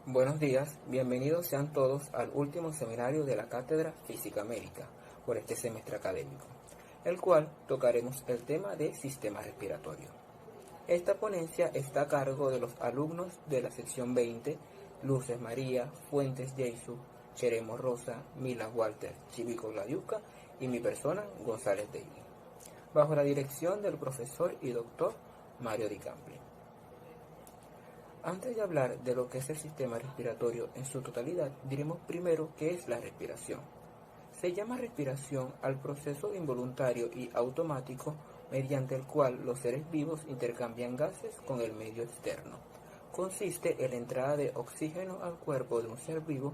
Buenos días, bienvenidos sean todos al último seminario de la Cátedra Física Médica por este semestre académico, el cual tocaremos el tema de sistema respiratorio. Esta ponencia está a cargo de los alumnos de la sección 20, Luces María, Fuentes Jeisu, Cheremo Rosa, Mila Walter, Chivico Gladiuca y mi persona, González Daily, bajo la dirección del profesor y doctor Mario Di Campli. Antes de hablar de lo que es el sistema respiratorio en su totalidad, diremos primero qué es la respiración. Se llama respiración al proceso involuntario y automático mediante el cual los seres vivos intercambian gases con el medio externo. Consiste en la entrada de oxígeno al cuerpo de un ser vivo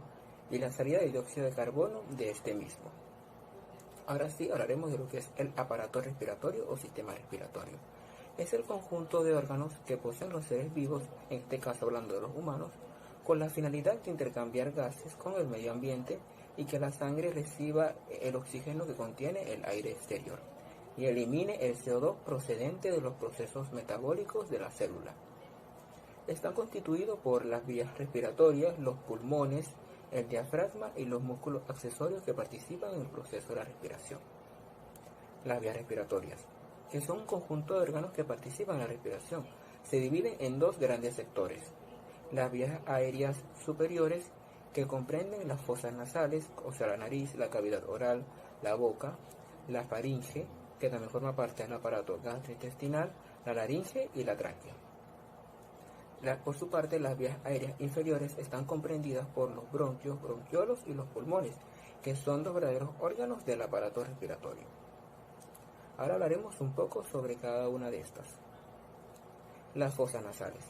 y la salida de dióxido de carbono de este mismo. Ahora sí hablaremos de lo que es el aparato respiratorio o sistema respiratorio. Es el conjunto de órganos que poseen los seres vivos, en este caso hablando de los humanos, con la finalidad de intercambiar gases con el medio ambiente y que la sangre reciba el oxígeno que contiene el aire exterior y elimine el CO2 procedente de los procesos metabólicos de la célula. Están constituidos por las vías respiratorias, los pulmones, el diafragma y los músculos accesorios que participan en el proceso de la respiración. Las vías respiratorias, que son un conjunto de órganos que participan en la respiración, se dividen en dos grandes sectores: las vías aéreas superiores, que comprenden las fosas nasales, o sea la nariz, la cavidad oral, la boca, la faringe, que también forma parte del aparato gastrointestinal, la laringe y la tráquea. Por su parte, las vías aéreas inferiores están comprendidas por los bronquios, bronquiolos y los pulmones, que son dos verdaderos órganos del aparato respiratorio. Ahora hablaremos un poco sobre cada una de estas. Las fosas nasales.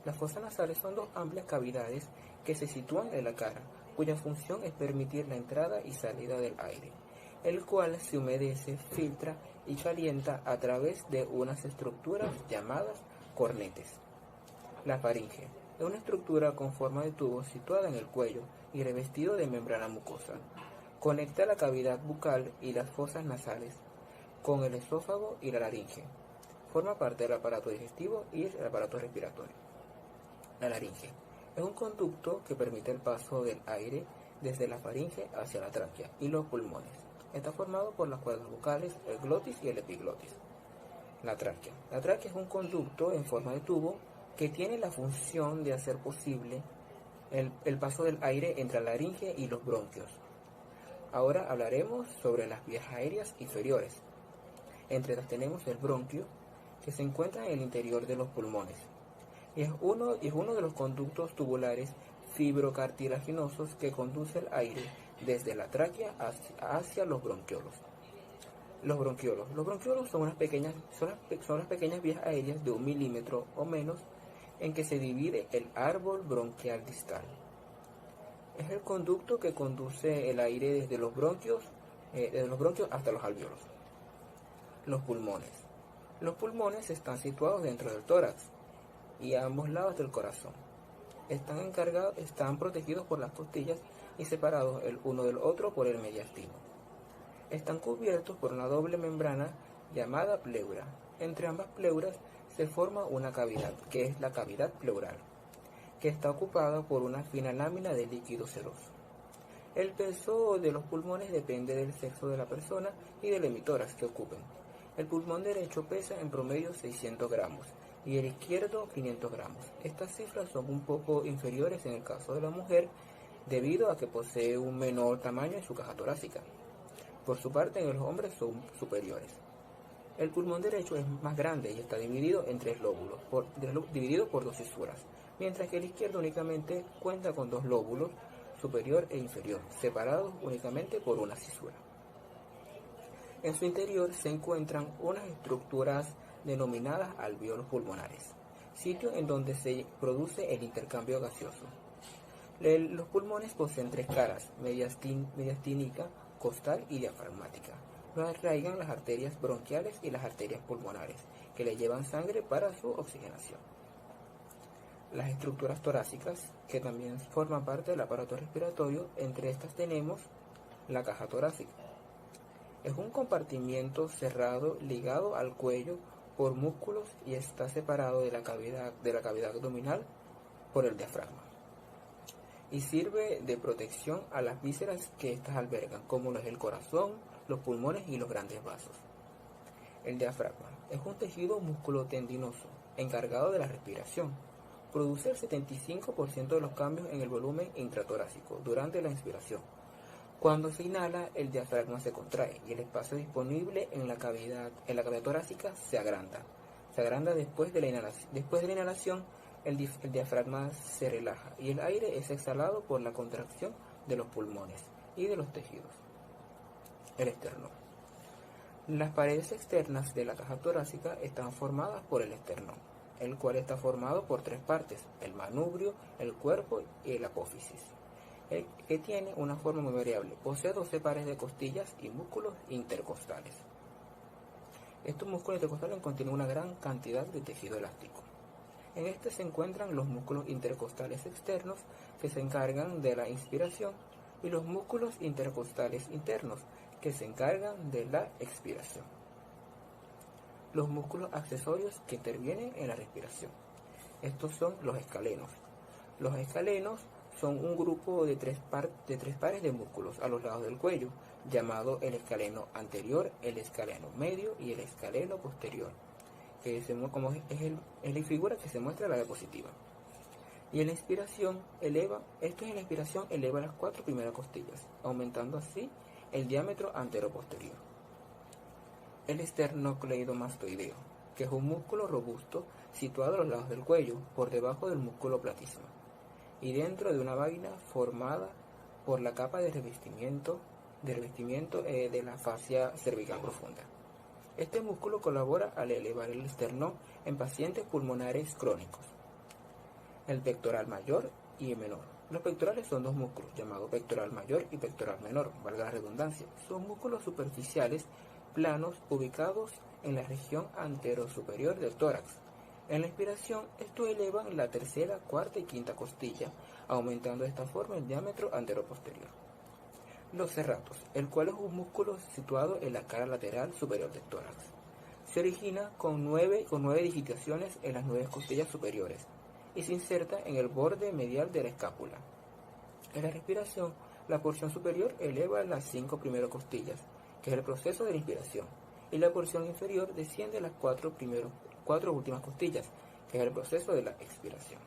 Las fosas nasales son dos amplias cavidades que se sitúan en la cara, cuya función es permitir la entrada y salida del aire, el cual se humedece, filtra y calienta a través de unas estructuras llamadas cornetes. La faringe es una estructura con forma de tubo situada en el cuello y revestido de membrana mucosa. Conecta la cavidad bucal y las fosas nasales con el esófago y la laringe. Forma parte del aparato digestivo y el aparato respiratorio. La laringe es un conducto que permite el paso del aire desde la faringe hacia la tráquea y los pulmones. Está formado por las cuerdas vocales, el glotis y el epiglotis. La tráquea. La tráquea es un conducto en forma de tubo que tiene la función de hacer posible el paso del aire entre la laringe y los bronquios. Ahora hablaremos sobre las vías aéreas inferiores. Entre ellas tenemos el bronquio, que se encuentra en el interior de los pulmones, y es uno de los conductos tubulares fibrocartilaginosos que conduce el aire desde la tráquea hacia los bronquiolos. Los bronquiolos son las pequeñas vías aéreas de 1 milímetro o menos en que se divide el árbol bronquial distal. Es el conducto que conduce el aire desde los bronquios hasta los alvéolos. Los pulmones. Los pulmones están situados dentro del tórax y a ambos lados del corazón. Están protegidos por las costillas y separados el uno del otro por el mediastino. Están cubiertos por una doble membrana llamada pleura. Entre ambas pleuras se forma una cavidad, que es la cavidad pleural, que está ocupada por una fina lámina de líquido seroso. El peso de los pulmones depende del sexo de la persona y del emitórax que ocupen. El pulmón derecho pesa en promedio 600 gramos y el izquierdo 500 gramos. Estas cifras son un poco inferiores en el caso de la mujer debido a que posee un menor tamaño en su caja torácica. Por su parte, en los hombres son superiores. El pulmón derecho es más grande y está dividido en 3 lóbulos, dividido por 2 fisuras, mientras que el izquierdo únicamente cuenta con 2 lóbulos, superior e inferior, separados únicamente por una cisura. En su interior se encuentran unas estructuras denominadas alvéolos pulmonares, sitio en donde se produce el intercambio gaseoso. Los pulmones poseen 3 caras: mediastínica, costal y diafragmática. Lo arraigan las arterias bronquiales y las arterias pulmonares, que le llevan sangre para su oxigenación. Las estructuras torácicas, que también forman parte del aparato respiratorio, entre estas tenemos la caja torácica. Es un compartimiento cerrado ligado al cuello por músculos y está separado de la cavidad abdominal por el diafragma. y sirve de protección a las vísceras que éstas albergan, como lo es el corazón, los pulmones y los grandes vasos. El diafragma es un tejido musculotendinoso encargado de la respiración. Produce el 75% de los cambios en el volumen intratorácico durante la inspiración. Cuando se inhala, el diafragma se contrae y el espacio disponible en la cavidad torácica se agranda. Se agranda después de la inhalación, el diafragma se relaja y el aire es exhalado por la contracción de los pulmones y de los tejidos. El esternón. Las paredes externas de la caja torácica están formadas por el esternón, el cual está formado por tres partes: el manubrio, el cuerpo y el apófisis, que tiene una forma muy variable. Posee 12 pares de costillas y músculos intercostales. Estos músculos intercostales contienen una gran cantidad de tejido elástico. En este se encuentran los músculos intercostales externos, que se encargan de la inspiración, y los músculos intercostales internos, que se encargan de la expiración. Los músculos accesorios que intervienen en la respiración. Estos son los escalenos. Los escalenos son un grupo de tres pares de músculos a los lados del cuello, llamado el escaleno anterior, el escaleno medio y el escaleno posterior, que es la figura que se muestra en la diapositiva. Y en la inspiración eleva las 4 primeras costillas, aumentando así el diámetro antero-posterior. El esternocleidomastoideo, que es un músculo robusto situado a los lados del cuello, por debajo del músculo platysma, y dentro de una vaina formada por la capa de revestimiento de la fascia cervical profunda. Este músculo colabora al elevar el esternón en pacientes pulmonares crónicos. El pectoral mayor y el menor. Los pectorales son dos músculos, llamados pectoral mayor y pectoral menor, valga la redundancia. Son músculos superficiales planos ubicados en la región anterosuperior del tórax. En la inspiración, estos elevan la tercera, cuarta y quinta costilla, aumentando de esta forma el diámetro anteroposterior. Los serratos, el cual es un músculo situado en la cara lateral superior del tórax. Se origina con nueve digitaciones en las 9 costillas superiores y se inserta en el borde medial de la escápula. En la respiración, la porción superior eleva las 5 primeras costillas, que es el proceso de la inspiración, y la porción inferior desciende a las 4 últimas costillas, que es el proceso de la expiración.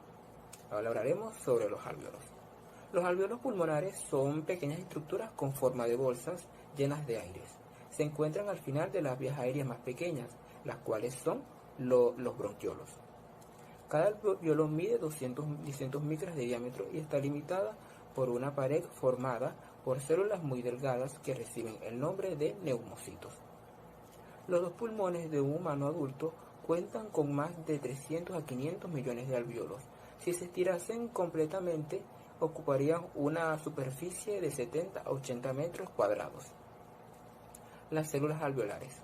Ahora hablaremos sobre los alvéolos. Los alvéolos pulmonares son pequeñas estructuras con forma de bolsas llenas de aire. Se encuentran al final de las vías aéreas más pequeñas, las cuales son los bronquiolos. Cada alvéolo mide 200 micras de diámetro y está limitada por una pared formada por células muy delgadas que reciben el nombre de neumocitos. Los 2 pulmones de un humano adulto cuentan con más de 300 a 500 millones de alvéolos. Si se estirasen completamente, ocuparían una superficie de 70 a 80 metros cuadrados. Las células alveolares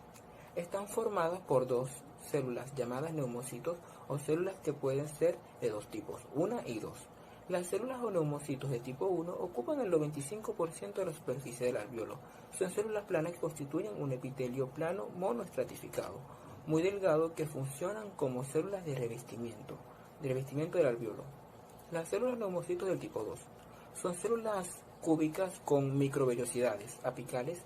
están formadas por 2 células llamadas neumocitos, o células que pueden ser de 2 tipos, 1 y 2. Las células o neumocitos de tipo 1 ocupan el 95% de la superficie del alvéolo. Son células planas que constituyen un epitelio plano monoestratificado, muy delgado, que funcionan como células de revestimiento del alvéolo. Las células neumocitos del tipo 2 son células cúbicas con microvellosidades apicales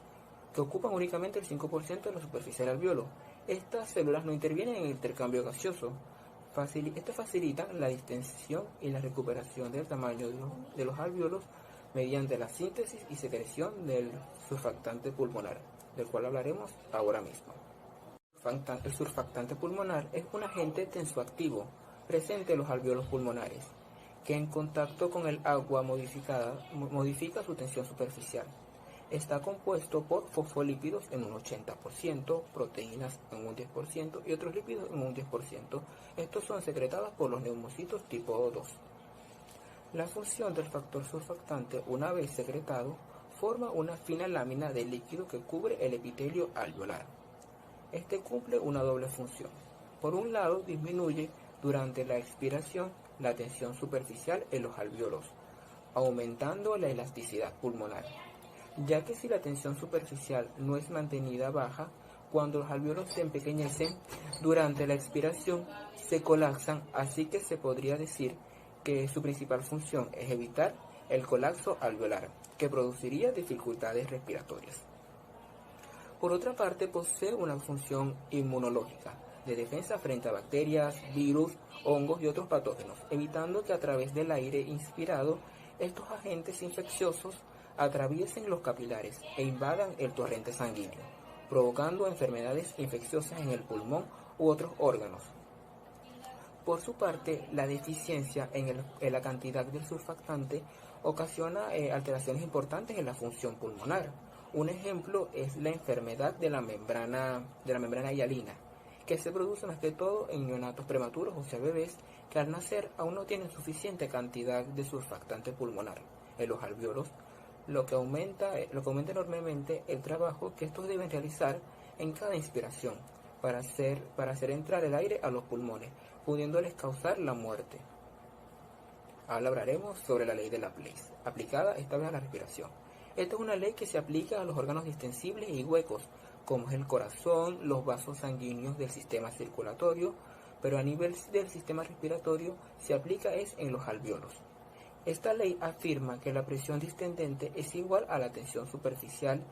que ocupan únicamente el 5% de la superficie del alvéolo. Estas células no intervienen en el intercambio gaseoso. Estas facilitan la distensión y la recuperación del tamaño de los alvéolos mediante la síntesis y secreción del surfactante pulmonar, del cual hablaremos ahora mismo. El surfactante pulmonar es un agente tensoactivo presente en los alvéolos pulmonares, que en contacto con el agua modifica su tensión superficial. Está compuesto por fosfolípidos en un 80%, proteínas en un 10% y otros lípidos en un 10%. Estos son secretados por los neumocitos tipo 2. La función del factor surfactante, una vez secretado, forma una fina lámina de líquido que cubre el epitelio alveolar. Este cumple una doble función. Por un lado, disminuye durante la expiración la tensión superficial en los alvéolos, aumentando la elasticidad pulmonar, ya que si la tensión superficial no es mantenida baja, cuando los alvéolos se empequeñecen durante la expiración, se colapsan, así que se podría decir que su principal función es evitar el colapso alveolar, que produciría dificultades respiratorias. Por otra parte, posee una función inmunológica de defensa frente a bacterias, virus, hongos y otros patógenos, evitando que a través del aire inspirado estos agentes infecciosos atraviesen los capilares e invadan el torrente sanguíneo, provocando enfermedades infecciosas en el pulmón u otros órganos. Por su parte, la deficiencia en la cantidad del surfactante ocasiona alteraciones importantes en la función pulmonar. Un ejemplo es la enfermedad de la membrana hialina, que se produce más que todo en neonatos prematuros, o sea, bebés que al nacer aún no tienen suficiente cantidad de surfactante pulmonar en los alvéolos, lo que aumenta enormemente el trabajo que estos deben realizar en cada inspiración para hacer entrar el aire a los pulmones, pudiéndoles causar la muerte. Ahora hablaremos sobre la ley de Laplace, aplicada esta vez a la respiración. Esta es una ley que se aplica a los órganos distensibles y huecos, como es el corazón, los vasos sanguíneos del sistema circulatorio, pero a nivel del sistema respiratorio se aplica en los alvéolos. Esta ley afirma que la presión distendente es igual a la tensión superficial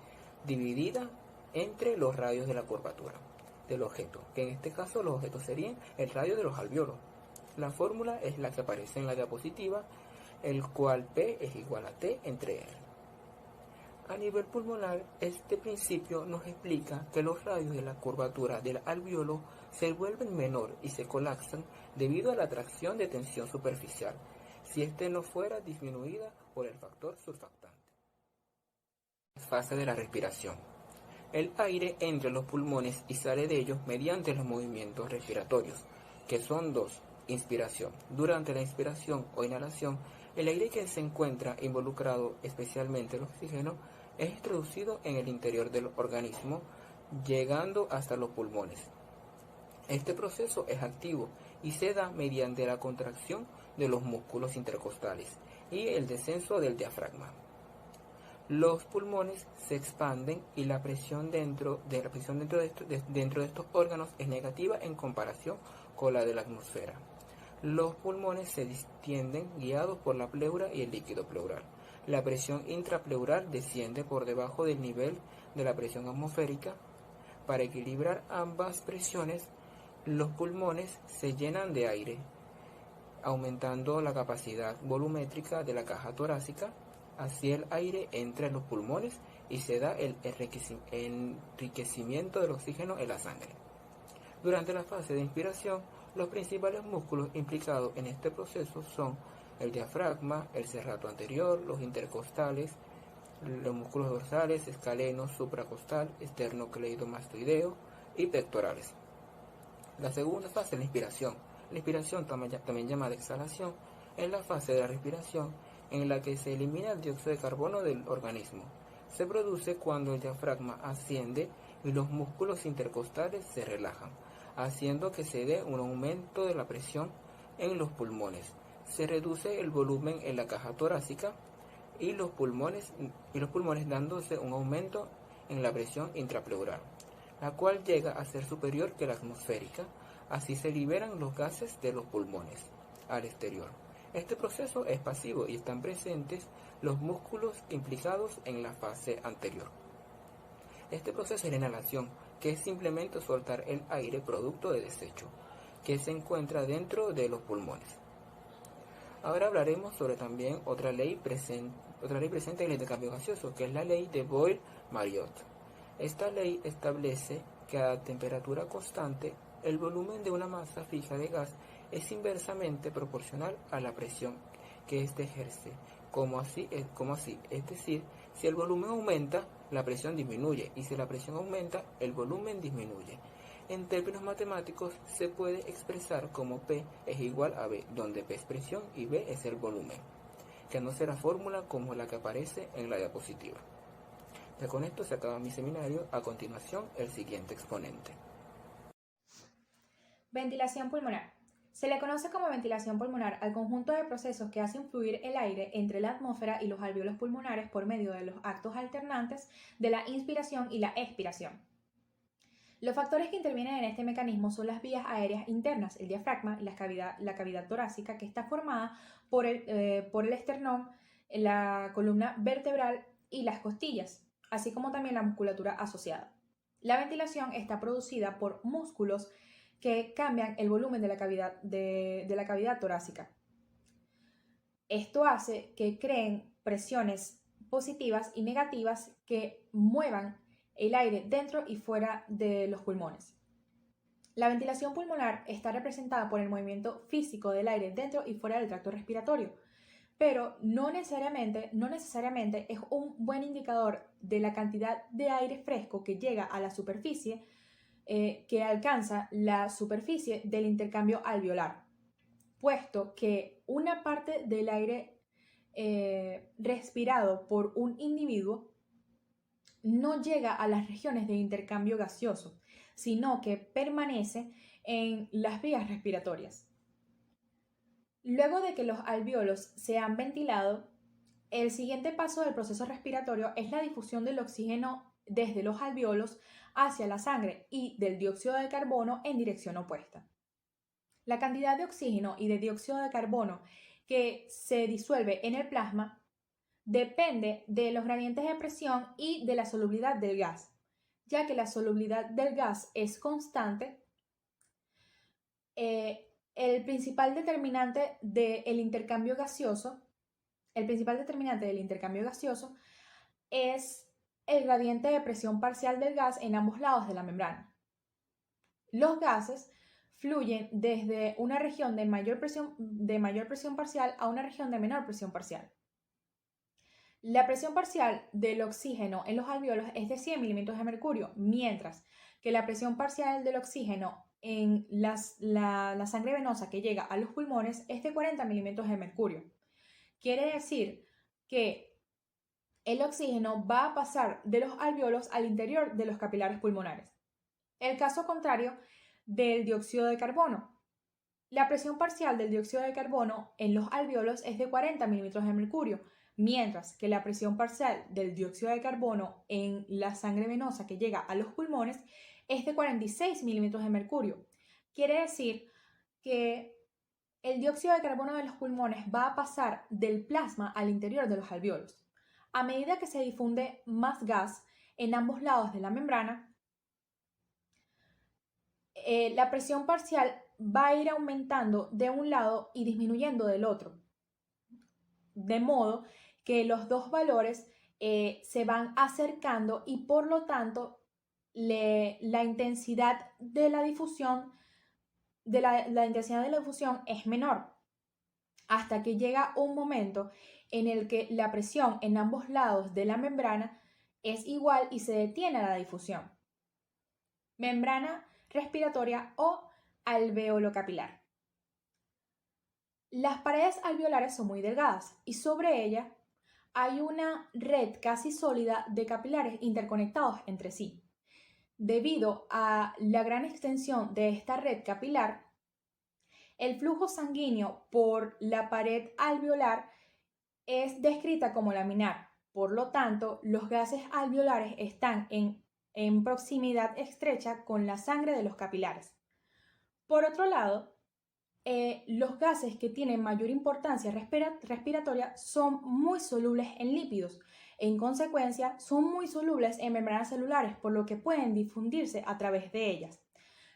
dividida entre los radios de la curvatura del objeto, que en este caso los objetos serían el radio de los alvéolos. La fórmula es la que aparece en la diapositiva, el cual P es igual a T entre R. A nivel pulmonar, este principio nos explica que los radios de la curvatura del alvéolo se vuelven menor y se colapsan debido a la atracción de tensión superficial, si éste no fuera disminuida por el factor surfactante. Fase de la respiración. El aire entra en los pulmones y sale de ellos mediante los movimientos respiratorios, que son dos. Inspiración. Durante la inspiración o inhalación, el aire que se encuentra involucrado, especialmente el oxígeno, es introducido en el interior del organismo, llegando hasta los pulmones. Este proceso es activo y se da mediante la contracción de los músculos intercostales y el descenso del diafragma. Los pulmones se expanden y la presión dentro de estos órganos es negativa en comparación con la de la atmósfera. Los pulmones se distienden guiados por la pleura y el líquido pleural. La presión intrapleural desciende por debajo del nivel de la presión atmosférica. Para equilibrar ambas presiones, los pulmones se llenan de aire, aumentando la capacidad volumétrica de la caja torácica. Así el aire entra en los pulmones y se da el enriquecimiento del oxígeno en la sangre. Durante la fase de inspiración, los principales músculos implicados en este proceso son el diafragma, el serrato anterior, los intercostales, los músculos dorsales, escaleno, supracostal, esternocleidomastoideo y pectorales. La segunda fase es la inspiración. La inspiración, también llamada exhalación, es la fase de la respiración en la que se elimina el dióxido de carbono del organismo. Se produce cuando el diafragma asciende y los músculos intercostales se relajan, haciendo que se dé un aumento de la presión en los pulmones. Se reduce el volumen en la caja torácica y los pulmones dándose un aumento en la presión intrapleural, la cual llega a ser superior que la atmosférica. Así se liberan los gases de los pulmones al exterior. Este proceso es pasivo y están presentes los músculos implicados en la fase anterior. Este proceso es la inhalación, que es simplemente soltar el aire producto de desecho, que se encuentra dentro de los pulmones. Ahora hablaremos sobre también otra ley presente en el intercambio gaseoso, que es la ley de Boyle-Mariotte. Esta ley establece que a temperatura constante, el volumen de una masa fija de gas es inversamente proporcional a la presión que éste ejerce. ¿Cómo así? Es decir, si el volumen aumenta, la presión disminuye, y si la presión aumenta, el volumen disminuye. En términos matemáticos, se puede expresar como P es igual a V, donde P es presión y V es el volumen, que no será fórmula como la que aparece en la diapositiva. Ya con esto se acaba mi seminario. A continuación, el siguiente exponente. Ventilación pulmonar. Se le conoce como ventilación pulmonar al conjunto de procesos que hacen fluir el aire entre la atmósfera y los alvéolos pulmonares por medio de los actos alternantes de la inspiración y la expiración. Los factores que intervienen en este mecanismo son las vías aéreas internas, el diafragma y la cavidad torácica, que está formada por el esternón la columna vertebral y las costillas, así como también la musculatura asociada. La ventilación está producida por músculos que cambian el volumen de la cavidad torácica. Esto hace que creen presiones positivas y negativas que muevan el aire dentro y fuera de los pulmones. La ventilación pulmonar está representada por el movimiento físico del aire dentro y fuera del tracto respiratorio, pero no necesariamente es un buen indicador de la cantidad de aire fresco que llega a la superficie, que alcanza la superficie del intercambio alveolar, puesto que una parte del aire respirado por un individuo no llega a las regiones de intercambio gaseoso, sino que permanece en las vías respiratorias. Luego de que los alvéolos se han ventilado, el siguiente paso del proceso respiratorio es la difusión del oxígeno desde los alvéolos hacia la sangre y del dióxido de carbono en dirección opuesta. La cantidad de oxígeno y de dióxido de carbono que se disuelve en el plasma depende de los gradientes de presión y de la solubilidad del gas. Ya que la solubilidad del gas es constante, el principal determinante del intercambio gaseoso es el gradiente de presión parcial del gas en ambos lados de la membrana. Los gases fluyen desde una región de mayor presión parcial a una región de menor presión parcial. La presión parcial del oxígeno en los alvéolos es de 100 milímetros de mercurio, mientras que la presión parcial del oxígeno en la sangre venosa que llega a los pulmones es de 40 milímetros de mercurio. Quiere decir que el oxígeno va a pasar de los alvéolos al interior de los capilares pulmonares. El caso contrario del dióxido de carbono. La presión parcial del dióxido de carbono en los alvéolos es de 40 milímetros de mercurio, mientras que la presión parcial del dióxido de carbono en la sangre venosa que llega a los pulmones es de 46 milímetros de mercurio. Quiere decir que el dióxido de carbono de los pulmones va a pasar del plasma al interior de los alvéolos. A medida que se difunde más gas en ambos lados de la membrana, la presión parcial va a ir aumentando de un lado y disminuyendo del otro, de modo que los dos valores se van acercando y por lo tanto la intensidad de la difusión es menor, hasta que llega un momento en el que la presión en ambos lados de la membrana es igual y se detiene la difusión. Membrana respiratoria o alvéolo capilar. Las paredes alveolares son muy delgadas y sobre ellas hay una red casi sólida de capilares interconectados entre sí. Debido a la gran extensión de esta red capilar, el flujo sanguíneo por la pared alveolar es descrita como laminar. Por lo tanto, los gases alveolares están en proximidad estrecha con la sangre de los capilares. Por otro lado, los gases que tienen mayor importancia respiratoria son muy solubles en lípidos. En consecuencia, son muy solubles en membranas celulares, por lo que pueden difundirse a través de ellas.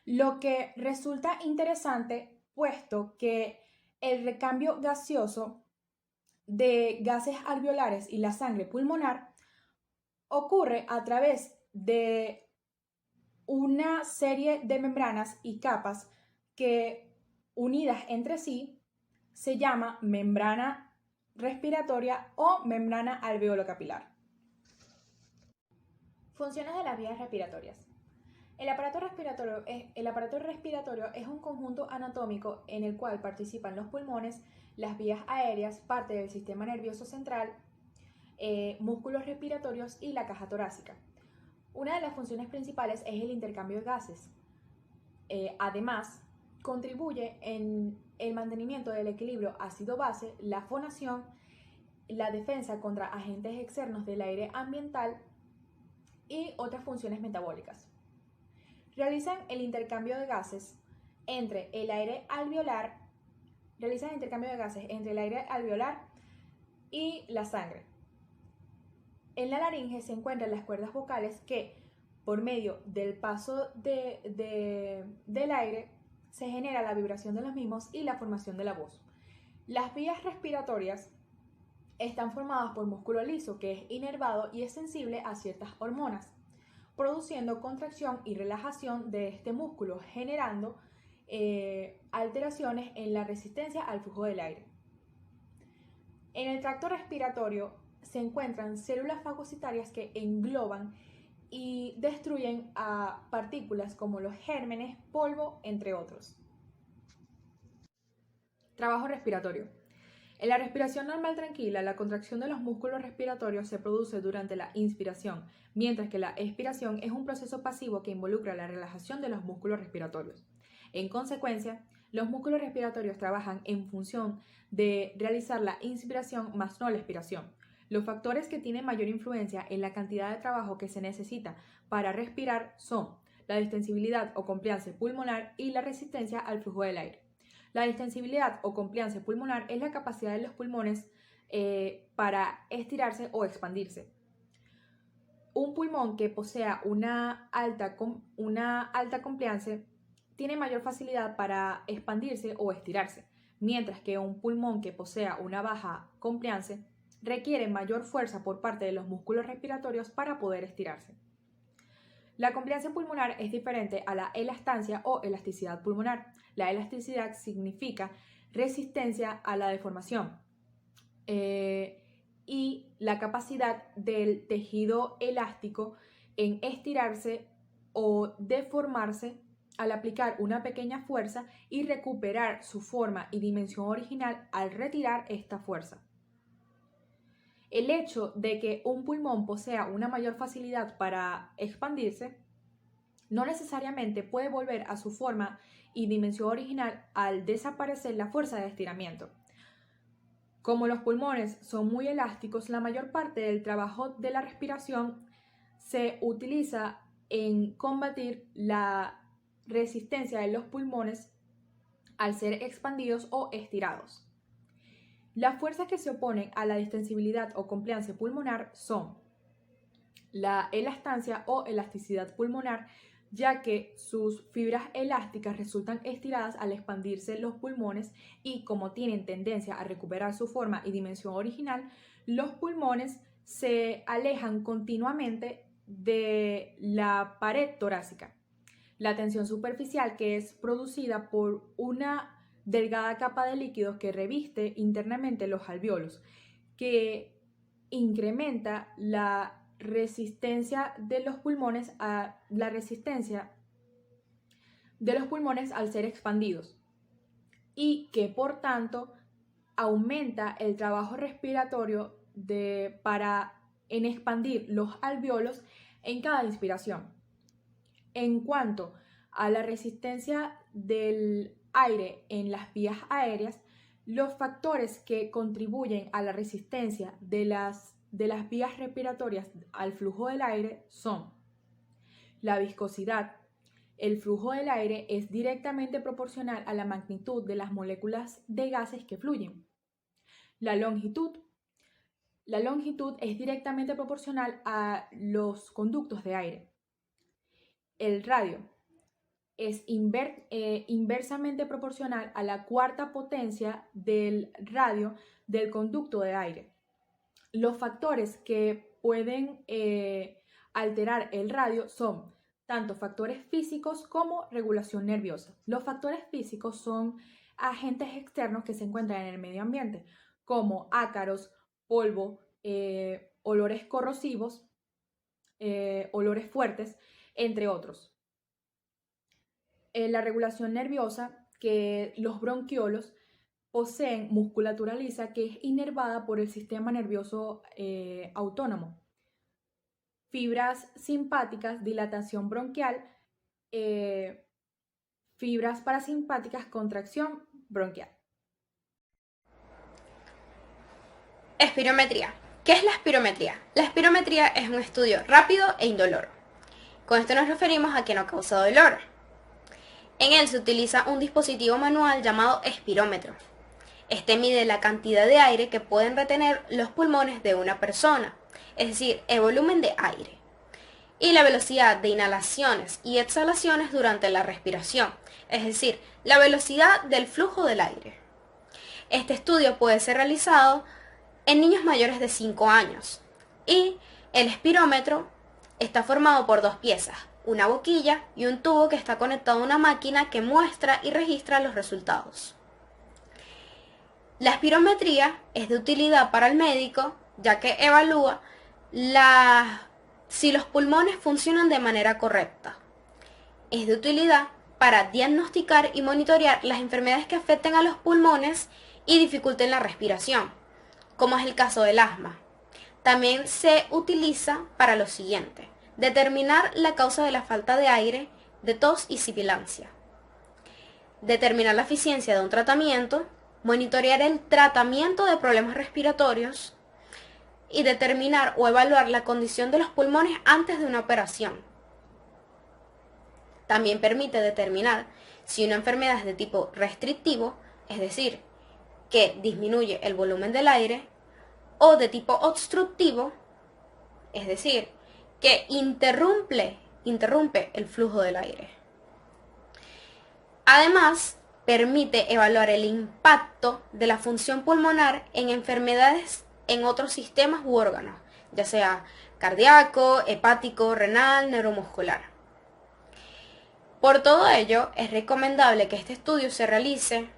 Lo que resulta interesante, puesto que el recambio gaseoso de gases alveolares y la sangre pulmonar ocurre a través de una serie de membranas y capas que, unidas entre sí, se llama membrana respiratoria o membrana alveolo-capilar. Funciones de las vías respiratorias. El aparato respiratorio es un conjunto anatómico en el cual participan los pulmones, las vías aéreas, parte del sistema nervioso central, músculos respiratorios y la caja torácica. Una de las funciones principales es el intercambio de gases. Además, contribuye en el mantenimiento del equilibrio ácido-base, la fonación, la defensa contra agentes externos del aire ambiental y otras funciones metabólicas. Realizan el intercambio de gases entre el aire alveolar, y la sangre. En la laringe se encuentran las cuerdas vocales que, por medio del paso del aire, se genera la vibración de los mismos y la formación de la voz. Las vías respiratorias están formadas por músculo liso, que es inervado y es sensible a ciertas hormonas, produciendo contracción y relajación de este músculo, generando alteraciones en la resistencia al flujo del aire. En el tracto respiratorio se encuentran células fagocitarias que engloban y destruyen a partículas como los gérmenes, polvo, entre otros. Trabajo respiratorio. En la respiración normal tranquila, la contracción de los músculos respiratorios se produce durante la inspiración, mientras que la expiración es un proceso pasivo que involucra la relajación de los músculos respiratorios. En consecuencia, los músculos respiratorios trabajan en función de realizar la inspiración más no la expiración. Los factores que tienen mayor influencia en la cantidad de trabajo que se necesita para respirar son la distensibilidad o compliance pulmonar y la resistencia al flujo del aire. La distensibilidad o compliance pulmonar es la capacidad de los pulmones para estirarse o expandirse. Un pulmón que posea una alta compliance tiene mayor facilidad para expandirse o estirarse, mientras que un pulmón que posea una baja compliance requiere mayor fuerza por parte de los músculos respiratorios para poder estirarse. La compliance pulmonar es diferente a la elastancia o elasticidad pulmonar. La elasticidad significa resistencia a la deformación y la capacidad del tejido elástico en estirarse o deformarse al aplicar una pequeña fuerza y recuperar su forma y dimensión original al retirar esta fuerza. El hecho de que un pulmón posea una mayor facilidad para expandirse no necesariamente puede volver a su forma y dimensión original al desaparecer la fuerza de estiramiento. Como los pulmones son muy elásticos, la mayor parte del trabajo de la respiración se utiliza en combatir la resistencia de los pulmones al ser expandidos o estirados. Las fuerzas que se oponen a la distensibilidad o compliance pulmonar son la elastancia o elasticidad pulmonar, ya que sus fibras elásticas resultan estiradas al expandirse los pulmones y como tienen tendencia a recuperar su forma y dimensión original, los pulmones se alejan continuamente de la pared torácica. La tensión superficial, que es producida por una delgada capa de líquidos que reviste internamente los alvéolos, que incrementa la resistencia de los pulmones al ser expandidos y que por tanto aumenta el trabajo respiratorio en expandir los alvéolos en cada inspiración. En cuanto a la resistencia del aire en las vías aéreas, los factores que contribuyen a la resistencia de las vías respiratorias al flujo del aire son la viscosidad. El flujo del aire es directamente proporcional a la magnitud de las moléculas de gases que fluyen. La longitud. La longitud es directamente proporcional a los conductos de aire. El radio es inversamente proporcional a la cuarta potencia del radio del conducto de aire. Los factores que pueden alterar el radio son tanto factores físicos como regulación nerviosa. Los factores físicos son agentes externos que se encuentran en el medio ambiente, como ácaros, polvo, olores corrosivos, olores fuertes, entre otros. La regulación nerviosa, que los bronquiolos poseen musculatura lisa que es inervada por el sistema nervioso autónomo. Fibras simpáticas, dilatación bronquial, fibras parasimpáticas, contracción bronquial. Espirometría. ¿Qué es la espirometría? La espirometría es un estudio rápido e indoloro. Con esto nos referimos a que no causa dolor. En él se utiliza un dispositivo manual llamado espirómetro. Este mide la cantidad de aire que pueden retener los pulmones de una persona, es decir, el volumen de aire, y la velocidad de inhalaciones y exhalaciones durante la respiración, es decir, la velocidad del flujo del aire. Este estudio puede ser realizado en niños mayores de 5 años y el espirómetro está formado por dos piezas, una boquilla y un tubo que está conectado a una máquina que muestra y registra los resultados. La espirometría es de utilidad para el médico, ya que evalúa si los pulmones funcionan de manera correcta. Es de utilidad para diagnosticar y monitorear las enfermedades que afecten a los pulmones y dificulten la respiración, como es el caso del asma. También se utiliza para lo siguiente: determinar la causa de la falta de aire, de tos y sibilancia, determinar la eficiencia de un tratamiento, monitorear el tratamiento de problemas respiratorios y determinar o evaluar la condición de los pulmones antes de una operación. También permite determinar si una enfermedad es de tipo restrictivo, es decir, que disminuye el volumen del aire, o de tipo obstructivo, es decir, que interrumpe el flujo del aire. Además, permite evaluar el impacto de la función pulmonar en enfermedades en otros sistemas u órganos, ya sea cardíaco, hepático, renal, neuromuscular. Por todo ello, es recomendable que este estudio se realice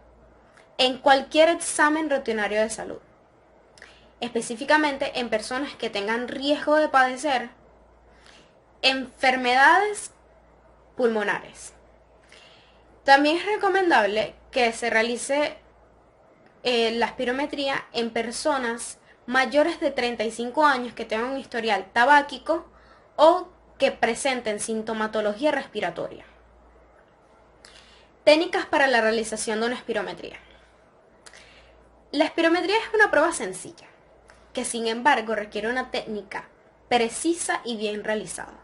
en cualquier examen rutinario de salud, específicamente en personas que tengan riesgo de padecer enfermedades pulmonares. También es recomendable que se realice la espirometría en personas mayores de 35 años que tengan un historial tabáquico o que presenten sintomatología respiratoria. Técnicas para la realización de una espirometría. La espirometría es una prueba sencilla, que sin embargo requiere una técnica precisa y bien realizada,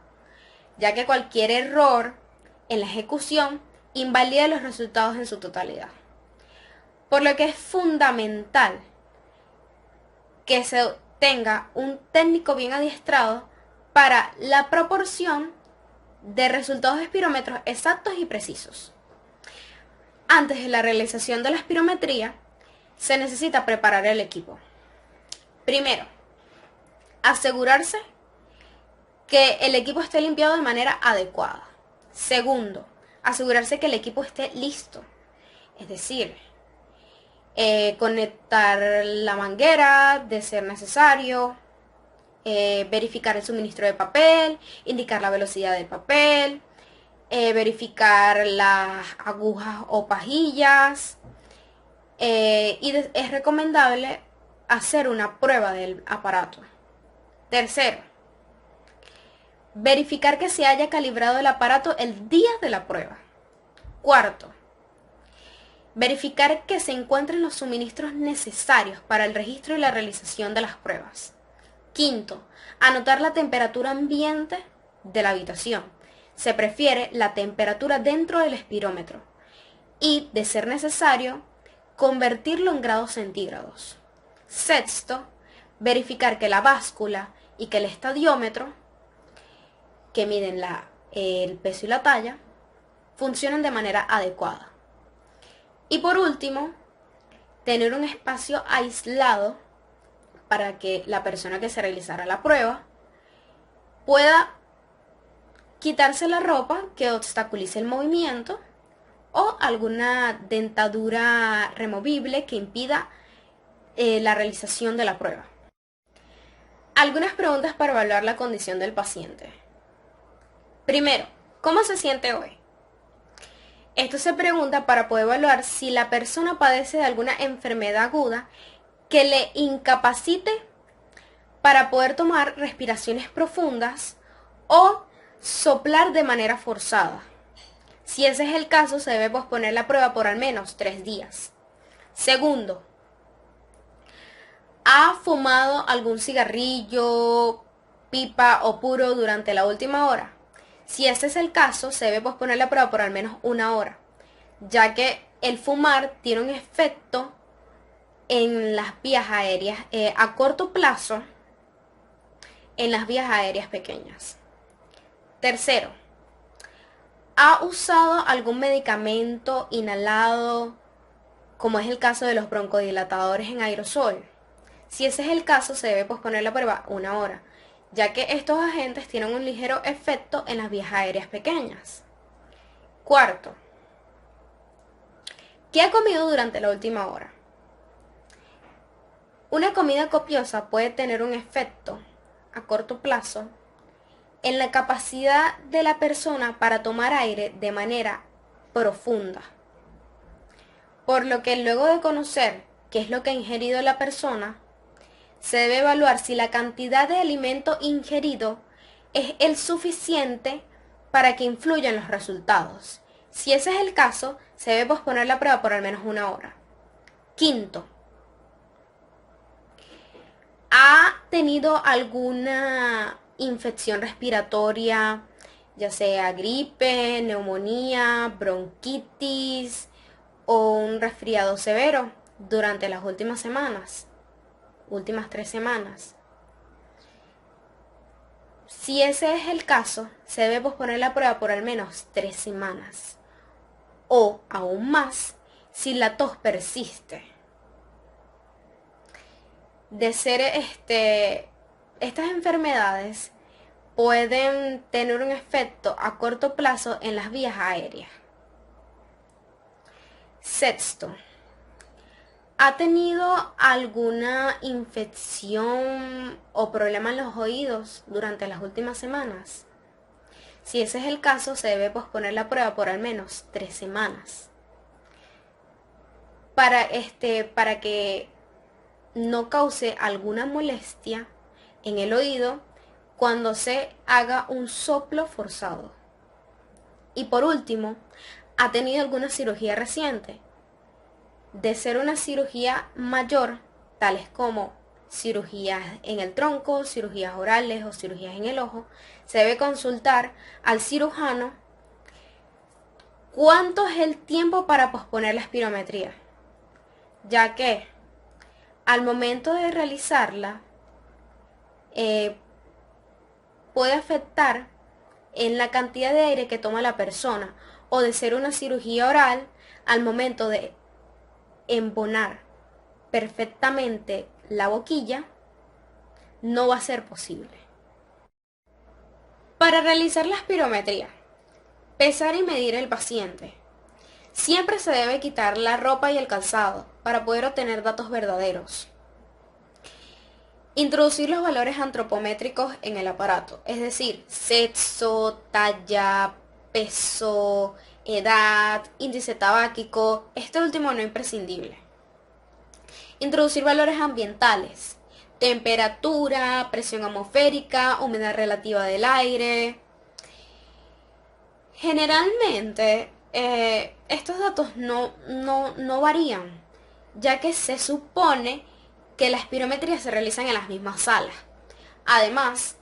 ya que cualquier error en la ejecución invalida los resultados en su totalidad. Por lo que es fundamental que se tenga un técnico bien adiestrado para la proporción de resultados de espirómetros exactos y precisos. Antes de la realización de la espirometría, se necesita preparar el equipo. Primero, asegurarse que el equipo esté limpiado de manera adecuada. Segundo, asegurarse que el equipo esté listo, es decir, conectar la manguera de ser necesario, verificar el suministro de papel, indicar la velocidad del papel, verificar las agujas o pajillas, y es recomendable hacer una prueba del aparato. Tercero, verificar que se haya calibrado el aparato el día de la prueba. Cuarto, verificar que se encuentren los suministros necesarios para el registro y la realización de las pruebas. Quinto, anotar la temperatura ambiente de la habitación. Se prefiere la temperatura dentro del espirómetro y, de ser necesario, convertirlo en grados centígrados. Sexto, verificar que la báscula y que el estadiómetro, que miden el peso y la talla, funcionen de manera adecuada. Y por último, tener un espacio aislado para que la persona que se realizará la prueba pueda quitarse la ropa que obstaculice el movimiento o alguna dentadura removible que impida la realización de la prueba. Algunas preguntas para evaluar la condición del paciente. Primero, ¿cómo se siente hoy? Esto se pregunta para poder evaluar si la persona padece de alguna enfermedad aguda que le incapacite para poder tomar respiraciones profundas o soplar de manera forzada. Si ese es el caso, se debe posponer la prueba por al menos 3 días. Segundo, ¿ha fumado algún cigarrillo, pipa o puro durante la última hora? Si ese es el caso, se debe posponer la prueba por al menos 1 hora, ya que el fumar tiene un efecto en las vías aéreas, a corto plazo, en las vías aéreas pequeñas. Tercero, ¿ha usado algún medicamento inhalado, como es el caso de los broncodilatadores en aerosol? Si ese es el caso, se debe posponer la prueba 1 hora, ya que estos agentes tienen un ligero efecto en las vías aéreas pequeñas. Cuarto, ¿qué ha comido durante la última hora? Una comida copiosa puede tener un efecto a corto plazo en la capacidad de la persona para tomar aire de manera profunda. Por lo que luego de conocer qué es lo que ha ingerido la persona, se debe evaluar si la cantidad de alimento ingerido es el suficiente para que influya en los resultados. Si ese es el caso, se debe posponer la prueba por al menos 1 hora. Quinto, ¿ha tenido alguna infección respiratoria, ya sea gripe, neumonía, bronquitis o un resfriado severo durante las últimas 3 semanas? Si ese es el caso, se debe posponer la prueba por al menos 3 semanas. O, aún más, si la tos persiste. De ser estas enfermedades pueden tener un efecto a corto plazo en las vías aéreas. Sexto, ¿ha tenido alguna infección o problema en los oídos durante las últimas semanas? Si ese es el caso, se debe posponer la prueba por al menos 3 semanas. Para que no cause alguna molestia en el oído cuando se haga un soplo forzado. Y por último, ¿ha tenido alguna cirugía reciente? De ser una cirugía mayor, tales como cirugías en el tronco, cirugías orales o cirugías en el ojo, se debe consultar al cirujano cuánto es el tiempo para posponer la espirometría, ya que al momento de realizarla puede afectar en la cantidad de aire que toma la persona, o de ser una cirugía oral, al momento de embonar perfectamente la boquilla, no va a ser posible. Para realizar la espirometría, pesar y medir el paciente. Siempre se debe quitar la ropa y el calzado para poder obtener datos verdaderos. Introducir los valores antropométricos en el aparato, es decir, sexo, talla, peso, edad, índice tabáquico, este último no imprescindible. Introducir valores ambientales, temperatura, presión atmosférica, humedad relativa del aire. Generalmente estos datos no varían, ya que se supone que las espirometrías se realizan en las mismas salas. Además,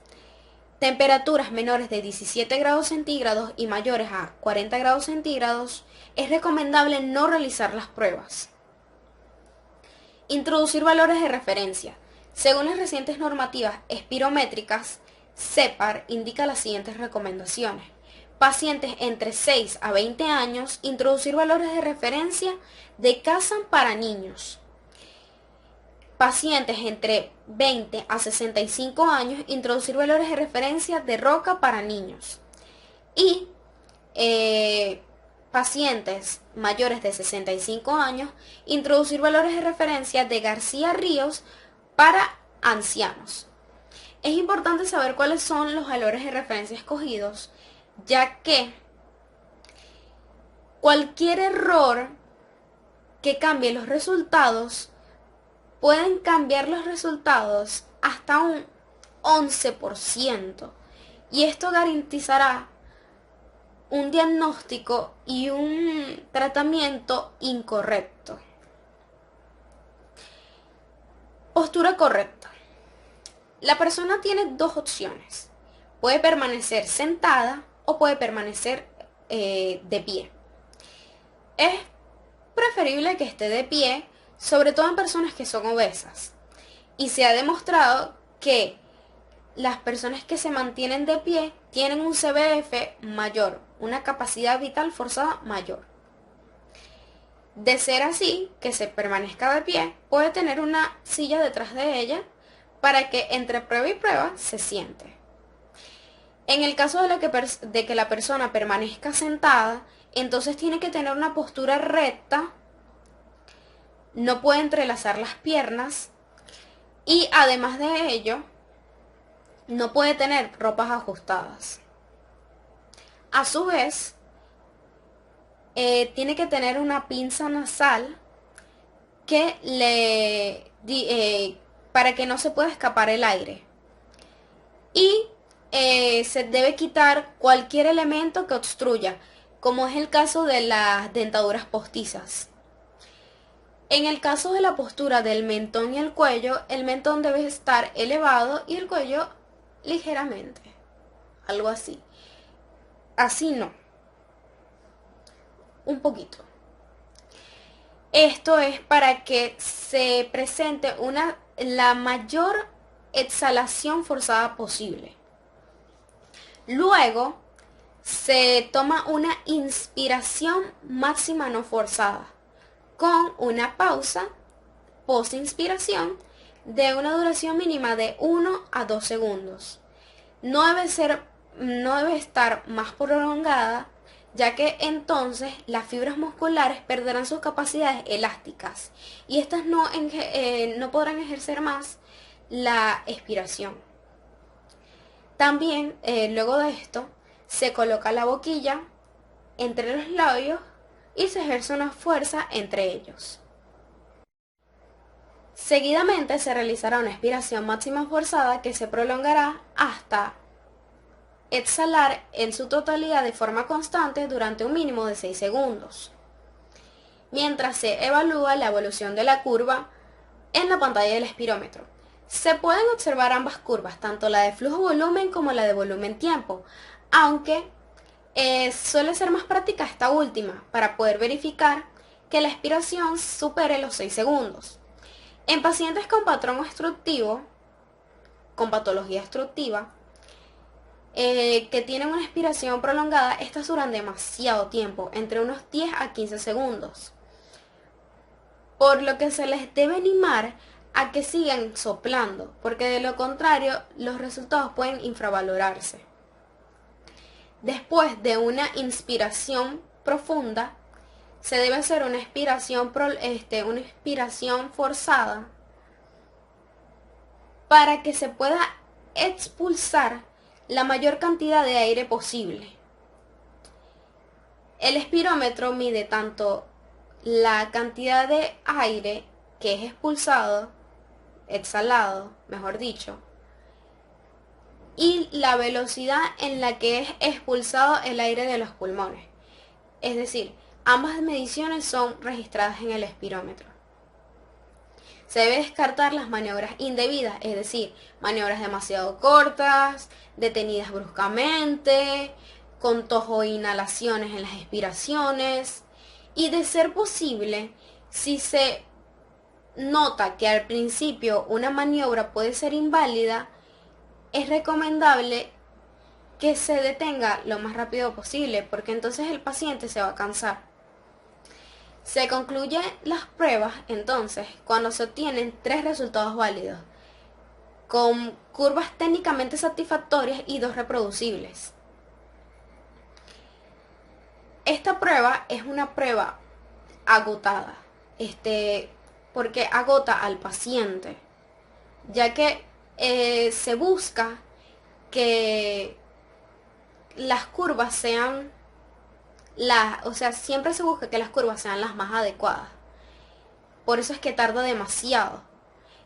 temperaturas menores de 17 grados centígrados y mayores a 40 grados centígrados es recomendable no realizar las pruebas. Introducir valores de referencia. Según las recientes normativas espirométricas, CEPAR indica las siguientes recomendaciones. Pacientes entre 6 a 20 años, introducir valores de referencia de CASAM para niños. Pacientes entre 20 a 65 años, introducir valores de referencia de ROCA para niños. Y pacientes mayores de 65 años, introducir valores de referencia de García Ríos para ancianos. Es importante saber cuáles son los valores de referencia escogidos, ya que cualquier error que cambie los resultados pueden cambiar los resultados hasta un 11%, y esto garantizará un diagnóstico y un tratamiento incorrecto. Postura correcta. La persona tiene dos opciones. Puede permanecer sentada o puede permanecer de pie. Es preferible que esté de pie, sobre todo en personas que son obesas. Y se ha demostrado que las personas que se mantienen de pie tienen un CVF mayor, una capacidad vital forzada mayor. De ser así, que se permanezca de pie, puede tener una silla detrás de ella para que entre prueba y prueba se siente. En el caso de que la persona permanezca sentada, entonces tiene que tener una postura recta, no puede entrelazar las piernas y además de ello, no puede tener ropas ajustadas. A su vez, tiene que tener una pinza nasal para que no se pueda escapar el aire. Y se debe quitar cualquier elemento que obstruya, como es el caso de las dentaduras postizas. En el caso de la postura del mentón y el cuello, el mentón debe estar elevado y el cuello ligeramente, algo así. Así no, un poquito. Esto es para que se presente la mayor exhalación forzada posible. Luego se toma una inspiración máxima no forzada, con una pausa post-inspiración de una duración mínima de 1 a 2 segundos. No debe estar más prolongada, ya que entonces las fibras musculares perderán sus capacidades elásticas y estas no podrán ejercer más la expiración. También, luego de esto, se coloca la boquilla entre los labios y se ejerce una fuerza entre ellos. Seguidamente se realizará una expiración máxima forzada que se prolongará hasta exhalar en su totalidad de forma constante durante un mínimo de 6 segundos, mientras se evalúa la evolución de la curva en la pantalla del espirómetro. Se pueden observar ambas curvas, tanto la de flujo-volumen como la de volumen-tiempo, aunque suele ser más práctica esta última para poder verificar que la expiración supere los 6 segundos. En pacientes con patrón obstructivo, con patología obstructiva, que tienen una expiración prolongada, estas duran demasiado tiempo, entre unos 10 a 15 segundos. Por lo que se les debe animar a que sigan soplando, porque de lo contrario los resultados pueden infravalorarse. Después de una inspiración profunda, se debe hacer una expiración forzada para que se pueda expulsar la mayor cantidad de aire posible. El espirómetro mide tanto la cantidad de aire que es exhalado, mejor dicho, y la velocidad en la que es expulsado el aire de los pulmones. Es decir, ambas mediciones son registradas en el espirómetro. Se debe descartar las maniobras indebidas, es decir, maniobras demasiado cortas, detenidas bruscamente, con tos o inhalaciones en las expiraciones, y de ser posible, si se nota que al principio una maniobra puede ser inválida, es recomendable que se detenga lo más rápido posible, porque entonces el paciente se va a cansar. Se concluyen las pruebas entonces cuando se obtienen 3 resultados válidos, con curvas técnicamente satisfactorias y 2 reproducibles. Esta prueba es una prueba agotada, porque agota al paciente, ya que se busca que las curvas sean siempre se busca que las curvas sean las más adecuadas. Por eso es que tarda demasiado.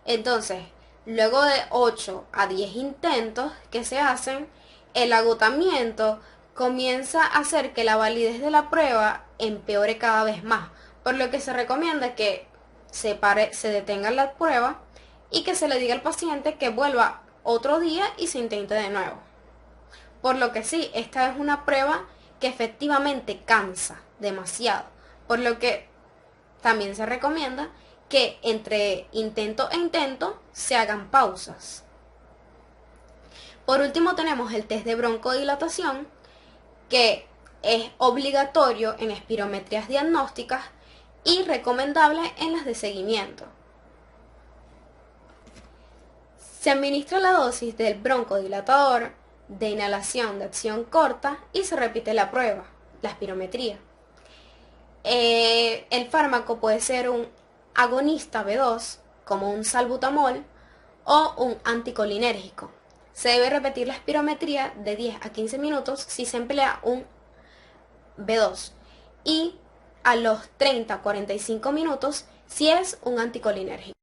Entonces, luego de 8 a 10 intentos que se hacen, el agotamiento comienza a hacer que la validez de la prueba empeore cada vez más, por lo que se recomienda que se detenga la prueba y que se le diga al paciente que vuelva otro día y se intente de nuevo. Por lo que sí, esta es una prueba que efectivamente cansa demasiado, por lo que también se recomienda que entre intento e intento se hagan pausas. Por último tenemos el test de broncodilatación, que es obligatorio en espirometrías diagnósticas y recomendable en las de seguimiento. Se administra la dosis del broncodilatador de inhalación de acción corta y se repite la prueba, la espirometría. El fármaco puede ser un agonista B2, como un salbutamol, o un anticolinérgico. Se debe repetir la espirometría de 10 a 15 minutos si se emplea un B2 y a los 30 a 45 minutos si es un anticolinérgico.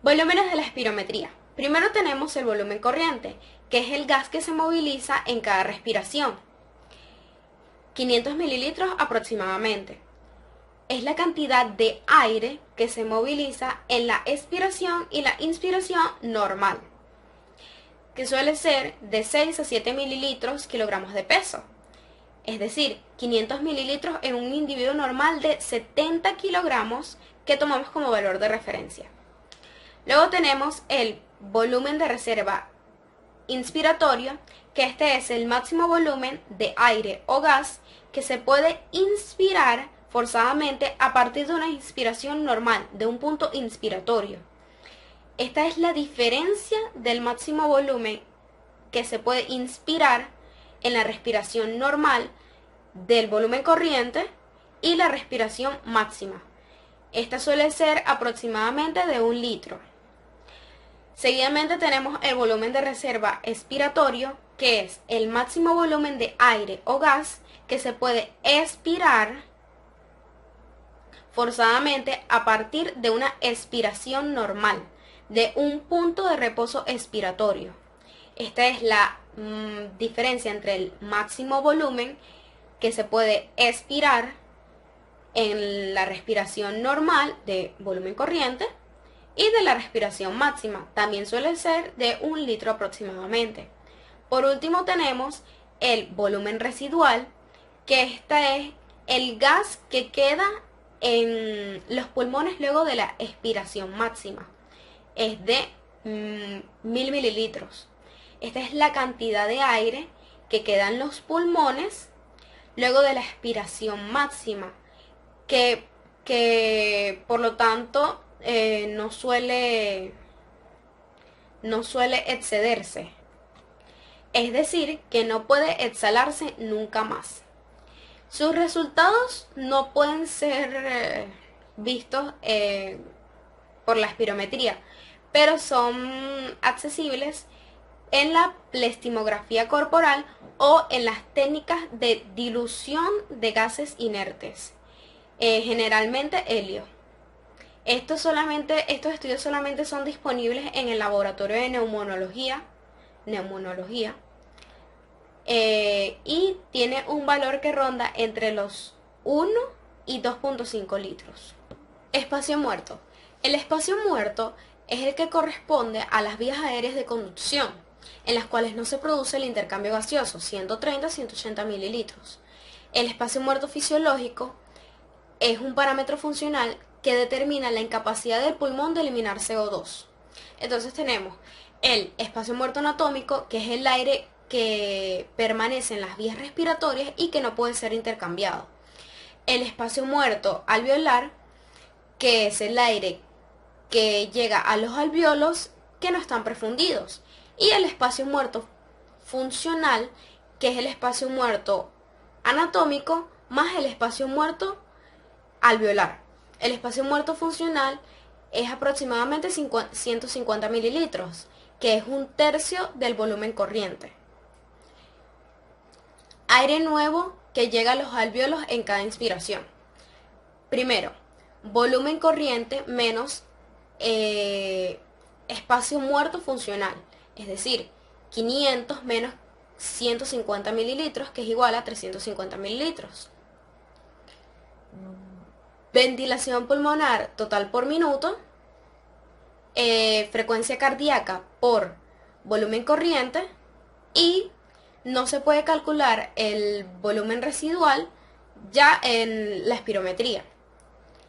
Volúmenes de la espirometría. Primero tenemos el volumen corriente, que es el gas que se moviliza en cada respiración. 500 mililitros aproximadamente. Es la cantidad de aire que se moviliza en la expiración y la inspiración normal, que suele ser de 6 a 7 mililitros kilogramos de peso. Es decir, 500 mililitros en un individuo normal de 70 kilogramos que tomamos como valor de referencia. Luego tenemos el volumen de reserva inspiratorio, que este es el máximo volumen de aire o gas que se puede inspirar forzadamente a partir de una inspiración normal, de un punto inspiratorio. Esta es la diferencia del máximo volumen que se puede inspirar en la respiración normal del volumen corriente y la respiración máxima. Esta suele ser aproximadamente de 1 litro. Seguidamente tenemos el volumen de reserva expiratorio, que es el máximo volumen de aire o gas que se puede expirar forzadamente a partir de una expiración normal, de un punto de reposo expiratorio. Esta es la diferencia entre el máximo volumen que se puede expirar en la respiración normal de volumen corriente y de la respiración máxima. También suele ser de 1 litro aproximadamente. Por último tenemos el volumen residual, que este es el gas que queda en los pulmones luego de la expiración máxima. Es de 1000 mililitros. Esta es la cantidad de aire que queda en los pulmones luego de la expiración máxima, que por lo tanto no suele excederse. Es decir, que no puede exhalarse nunca más. Sus resultados no pueden ser vistos por la espirometría, pero son accesibles en la plestimografía corporal o en las técnicas de dilución de gases inertes, generalmente helio. Estos estudios solamente son disponibles en el laboratorio de neumonología, y tiene un valor que ronda entre los 1 y 2.5 litros. Espacio muerto. El espacio muerto es el que corresponde a las vías aéreas de conducción, en las cuales no se produce el intercambio gaseoso, 130 a 180 mililitros. El espacio muerto fisiológico es un parámetro funcional que determina la incapacidad del pulmón de eliminar CO2. Entonces tenemos el espacio muerto anatómico, que es el aire que permanece en las vías respiratorias y que no puede ser intercambiado. El espacio muerto alveolar, que es el aire que llega a los alvéolos que no están perfundidos. Y el espacio muerto funcional, que es el espacio muerto anatómico más el espacio muerto alveolar. El espacio muerto funcional es aproximadamente 150 mililitros, que es 1/3 del volumen corriente. Aire nuevo que llega a los alvéolos en cada inspiración. Primero, volumen corriente menos espacio muerto funcional, es decir, 500 menos 150 mililitros, que es igual a 350 mililitros. Ventilación pulmonar total por minuto, frecuencia cardíaca por volumen corriente, y no se puede calcular el volumen residual ya en la espirometría.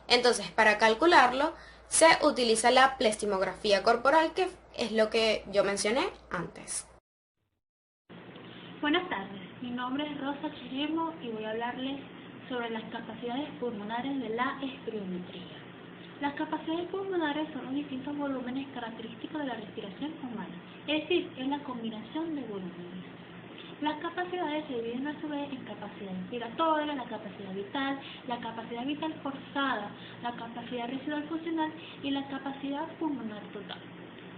Entonces, para calcularlo, se utiliza la plestimografía corporal, que es lo que yo mencioné antes. Buenas tardes, mi nombre es Rosa Chiremo y voy a hablarles sobre las capacidades pulmonares de la espirometría. Las capacidades pulmonares son los distintos volúmenes característicos de la respiración humana, es decir, es la combinación de volúmenes. Las capacidades se dividen a su vez en capacidad inspiratoria, la capacidad vital forzada, la capacidad residual funcional y la capacidad pulmonar total.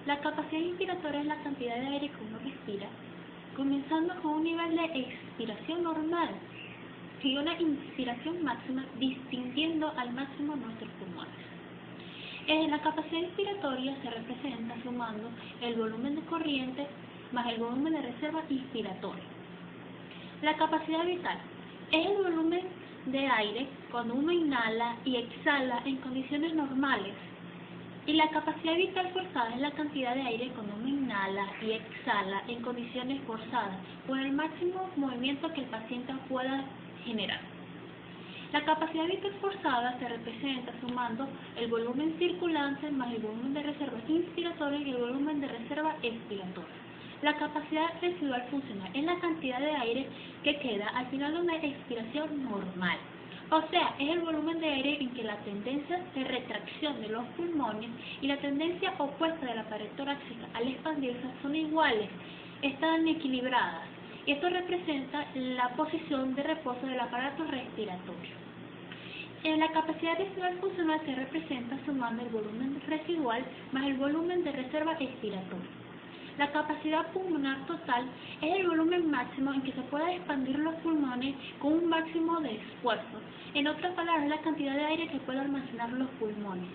La capacidad inspiratoria es la cantidad de aire que uno respira, comenzando con un nivel de expiración normal y una inspiración máxima, distinguiendo al máximo nuestros pulmones. La capacidad inspiratoria se representa sumando el volumen de corriente más el volumen de reserva inspiratoria. La capacidad vital es el volumen de aire cuando uno inhala y exhala en condiciones normales. Y la capacidad vital forzada es la cantidad de aire cuando uno inhala y exhala en condiciones forzadas, con el máximo movimiento que el paciente pueda generar. La capacidad vital forzada se representa sumando el volumen circulante más el volumen de reserva inspiratoria y el volumen de reserva expiratoria. La capacidad residual funcional es la cantidad de aire que queda al final de una expiración normal. O sea, es el volumen de aire en que la tendencia de retracción de los pulmones y la tendencia opuesta de la pared torácica al expandirse son iguales, están equilibradas. Y esto representa la posición de reposo del aparato respiratorio. En la capacidad residual funcional se representa sumando el volumen residual más el volumen de reserva expiratoria. La capacidad pulmonar total es el volumen máximo en que se pueda expandir los pulmones con un máximo de esfuerzo. En otras palabras, es la cantidad de aire que puede almacenar los pulmones.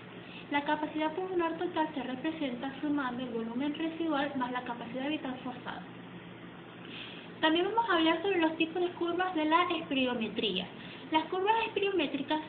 La capacidad pulmonar total se representa sumando el volumen residual más la capacidad vital forzada. También vamos a hablar sobre los tipos de curvas de la espirometría. Las curvas espirométricas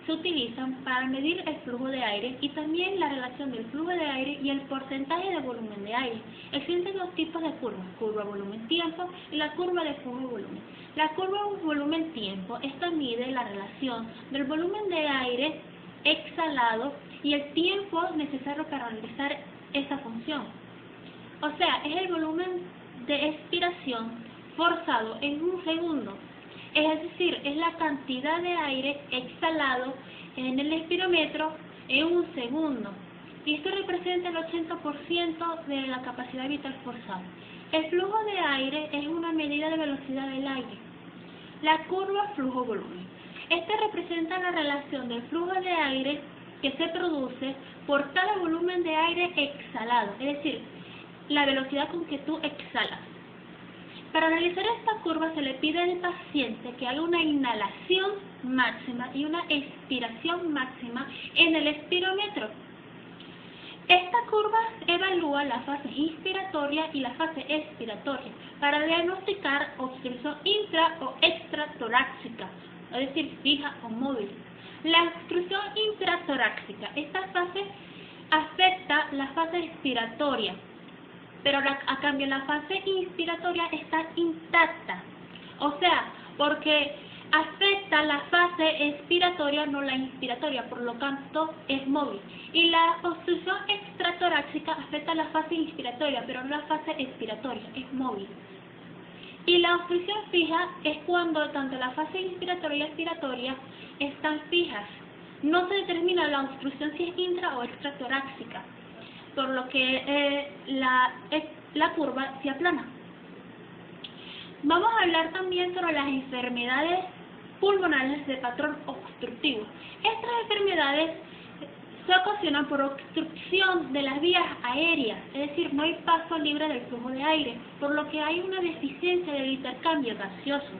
se utilizan para medir el flujo de aire y también la relación del flujo de aire y el porcentaje de volumen de aire. Existen dos tipos de curvas, curva volumen-tiempo y la curva de flujo-volumen. La curva volumen-tiempo, esta mide la relación del volumen de aire exhalado y el tiempo necesario para realizar esa función. O sea, es el volumen de expiración forzado en un segundo. Es decir, es la cantidad de aire exhalado en el espirómetro en un segundo. Y esto representa el 80% de la capacidad vital forzada. El flujo de aire es una medida de velocidad del aire. La curva flujo-volumen. Esta representa la relación del flujo de aire que se produce por cada volumen de aire exhalado, es decir, la velocidad con que tú exhalas. Para realizar esta curva se le pide al paciente que haga una inhalación máxima y una expiración máxima en el espirómetro. Esta curva evalúa la fase inspiratoria y la fase expiratoria para diagnosticar obstrucción intra o extratorácica, es decir, fija o móvil. La obstrucción intratorácica, esta fase afecta la fase expiratoria, pero a cambio la fase inspiratoria está intacta, o sea, porque afecta la fase expiratoria, no la inspiratoria, por lo tanto es móvil. Y la obstrucción extratorácica afecta la fase inspiratoria, pero no la fase expiratoria, es móvil. Y la obstrucción fija es cuando tanto la fase inspiratoria y expiratoria están fijas. No se determina la obstrucción si es intra o extratorácica, por lo que la curva se aplana. Vamos a hablar también sobre las enfermedades pulmonares de patrón obstructivo. Estas enfermedades se ocasionan por obstrucción de las vías aéreas, es decir, no hay paso libre del flujo de aire, por lo que hay una deficiencia del intercambio gaseoso,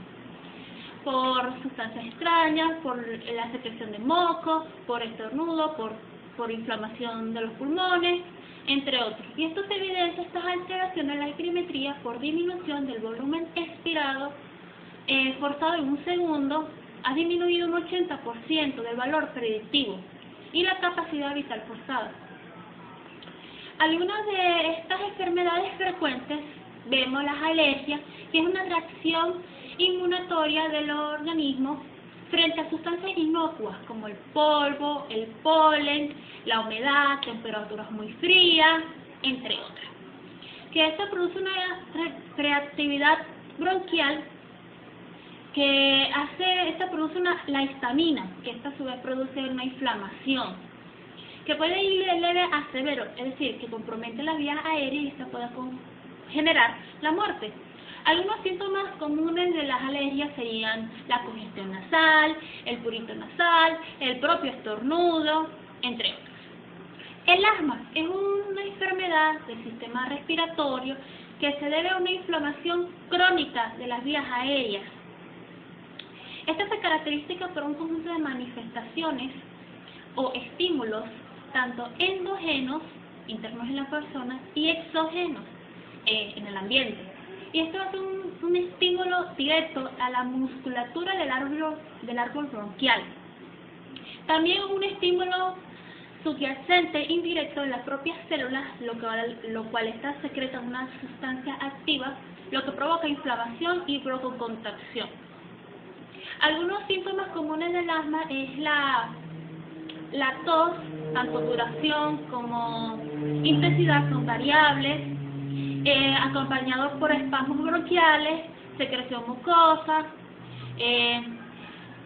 por sustancias extrañas, por la secreción de moco, por estornudo, por inflamación de los pulmones, entre otros. Y esto se evidencia estas alteraciones en la espirometría por disminución del volumen expirado forzado en un segundo, ha disminuido un 80% del valor predictivo y la capacidad vital forzada. Algunas de estas enfermedades frecuentes vemos las alergias, que es una reacción inmunatoria del organismo frente a sustancias inocuas como el polvo, el polen, la humedad, temperaturas muy frías, entre otras. Que esto produce una reactividad bronquial que produce la histamina, que esta a su vez produce una inflamación, que puede ir de leve a severo, es decir, que compromete las vías aéreas y esta puede generar la muerte. Algunos síntomas comunes de las alergias serían la congestión nasal, el prurito nasal, el propio estornudo, entre otros. El asma es una enfermedad del sistema respiratorio que se debe a una inflamación crónica de las vías aéreas. Esta se caracteriza por un conjunto de manifestaciones o estímulos, tanto endógenos, internos en la persona, y exógenos, en el ambiente. Y esto hace un estímulo directo a la musculatura del árbol bronquial. También un estímulo subyacente indirecto en las propias células, lo cual esta secreta una sustancia activa, lo que provoca inflamación y broncoconstricción. Algunos síntomas comunes del asma es la tos, tanto duración como intensidad son variables, acompañados por espasmos bronquiales, secreción mucosa,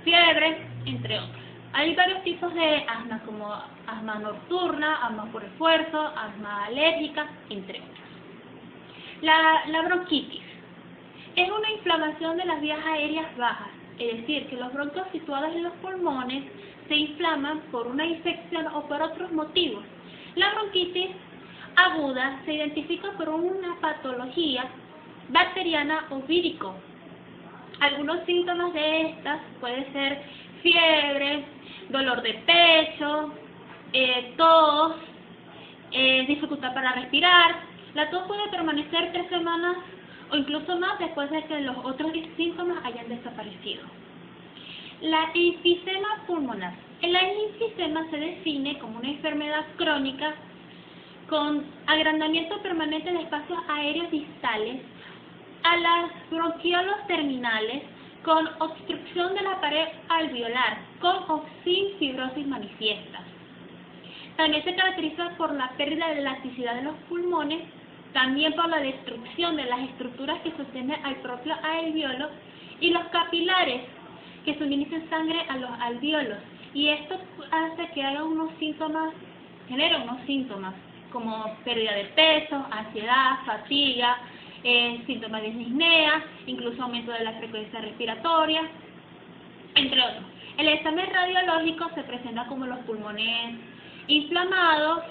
fiebre, entre otros. Hay varios tipos de asma, como asma nocturna, asma por esfuerzo, asma alérgica, entre otros. La bronquitis es una inflamación de las vías aéreas bajas, es decir, que los bronquios situados en los pulmones se inflaman por una infección o por otros motivos. La bronquitis aguda se identifica por una patología bacteriana o vírico. Algunos síntomas de estas pueden ser fiebre, dolor de pecho, tos, dificultad para respirar. La tos puede permanecer 3 semanas o incluso más después de que los otros síntomas hayan desaparecido. La enfisema pulmonar. El enfisema se define como una enfermedad crónica con agrandamiento permanente de espacios aéreos distales a las bronquiolos terminales, con obstrucción de la pared alveolar, con o sin fibrosis manifiestas. También se caracteriza por la pérdida de elasticidad de los pulmones, también por la destrucción de las estructuras que sostienen al propio alveolo y los capilares que suministran sangre a los alveolos. Y esto hace que haya genera unos síntomas como pérdida de peso, ansiedad, fatiga, síntomas de disnea, incluso aumento de la frecuencia respiratoria, entre otros. El examen radiológico se presenta como los pulmones inflamados,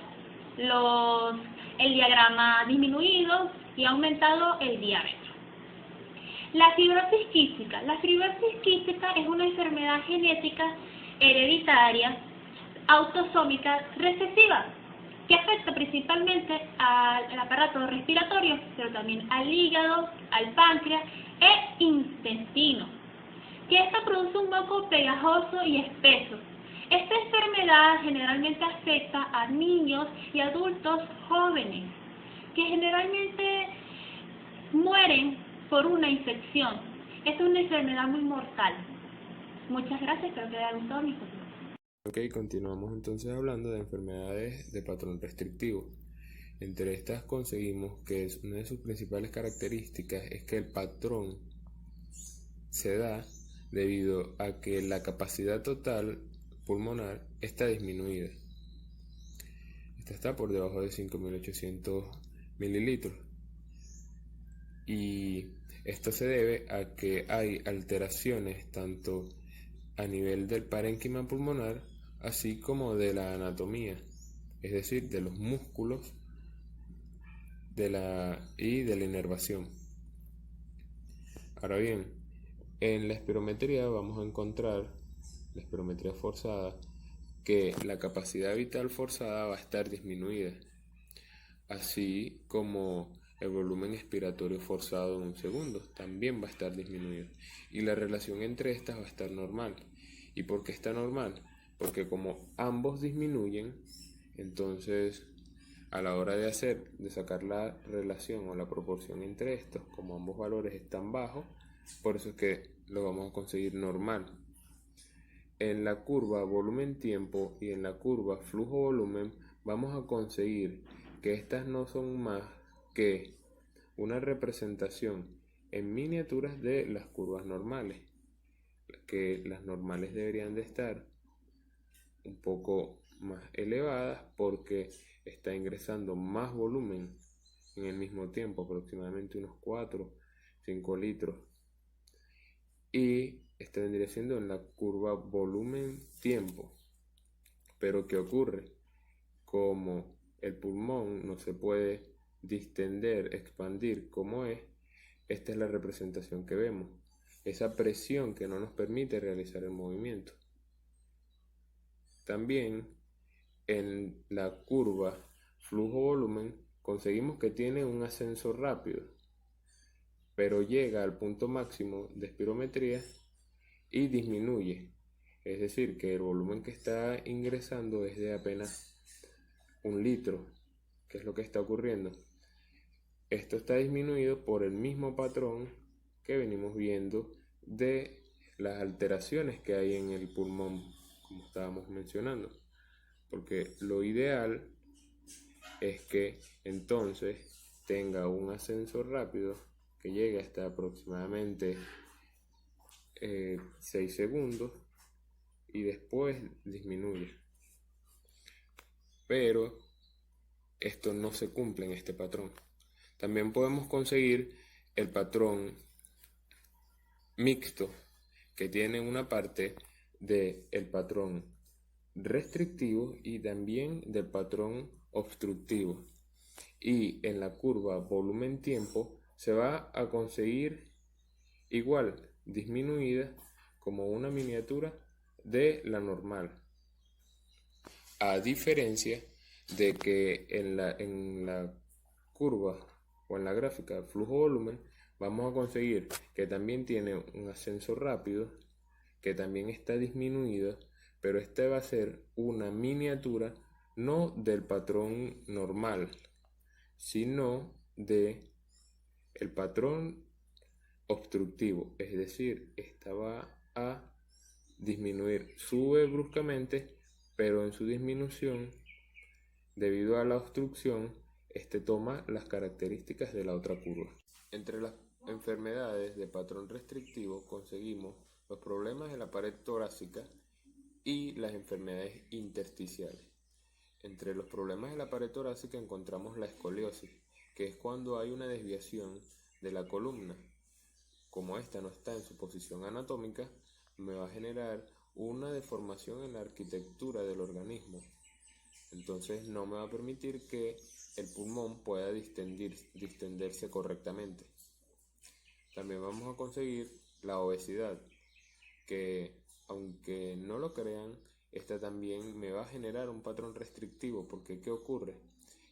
el diagrama disminuido y aumentado el diámetro. La fibrosis quística. La fibrosis quística es una enfermedad genética hereditaria autosómica recesiva que afecta principalmente al aparato respiratorio, pero también al hígado, al páncreas e intestino, que esta produce un moco pegajoso y espeso. Esta enfermedad generalmente afecta a niños y adultos jóvenes, que generalmente mueren por una infección. Esta es una enfermedad muy mortal. Muchas gracias, espero que les haya gustado mi podcast. Ok, continuamos entonces hablando de enfermedades de patrón restrictivo. Entre estas conseguimos que una de sus principales características es que el patrón se da debido a que la capacidad total pulmonar está disminuida. Esta está por debajo de 5.800 mililitros. Y esto se debe a que hay alteraciones tanto a nivel del parénquima pulmonar así como de la anatomía, es decir, de los músculos y de la inervación. Ahora bien, en la espirometría vamos a encontrar, la espirometría forzada, que la capacidad vital forzada va a estar disminuida, así como el volumen expiratorio forzado en un segundo también va a estar disminuido, y la relación entre estas va a estar normal. ¿Y por qué está normal? Porque como ambos disminuyen, entonces a la hora de sacar la relación o la proporción entre estos, como ambos valores están bajos, por eso es que lo vamos a conseguir normal. En la curva volumen-tiempo y en la curva flujo-volumen vamos a conseguir que estas no son más que una representación en miniaturas de las curvas normales, que las normales deberían de estar un poco más elevadas porque está ingresando más volumen en el mismo tiempo, aproximadamente unos 4-5 litros. Y esta vendría siendo en la curva volumen-tiempo. Pero ¿qué ocurre? Como el pulmón no se puede distender, expandir como es, esta es la representación que vemos. Esa presión que no nos permite realizar el movimiento. También en la curva flujo-volumen conseguimos que tiene un ascenso rápido, pero llega al punto máximo de espirometría y disminuye. Es decir, que el volumen que está ingresando es de apenas 1 litro. ¿Qué es lo que está ocurriendo? Esto está disminuido por el mismo patrón que venimos viendo de las alteraciones que hay en el pulmón, como estábamos mencionando. Porque lo ideal es que entonces tenga un ascenso rápido que llegue hasta aproximadamente 6 segundos y después disminuye. Pero esto no se cumple en este patrón. También podemos conseguir el patrón mixto, que tiene una parte del patrón restrictivo y también del patrón obstructivo. Y en la curva volumen-tiempo se va a conseguir igual, disminuida como una miniatura de la normal. A diferencia de que en la curva o en la gráfica flujo-volumen vamos a conseguir que también tiene un ascenso rápido, que también está disminuido, pero esta va a ser una miniatura no del patrón normal, sino de el patrón obstructivo, es decir, esta va a disminuir, sube bruscamente, pero en su disminución, debido a la obstrucción, este toma las características de la otra curva. Entre las enfermedades de patrón restrictivo conseguimos los problemas de la pared torácica y las enfermedades intersticiales. Entre los problemas de la pared torácica encontramos la escoliosis, que es cuando hay una desviación de la columna. Como esta no está en su posición anatómica, me va a generar una deformación en la arquitectura del organismo. Entonces no me va a permitir que el pulmón pueda distenderse correctamente. También vamos a conseguir la obesidad, que aunque no lo crean, esta también me va a generar un patrón restrictivo, porque ¿qué ocurre?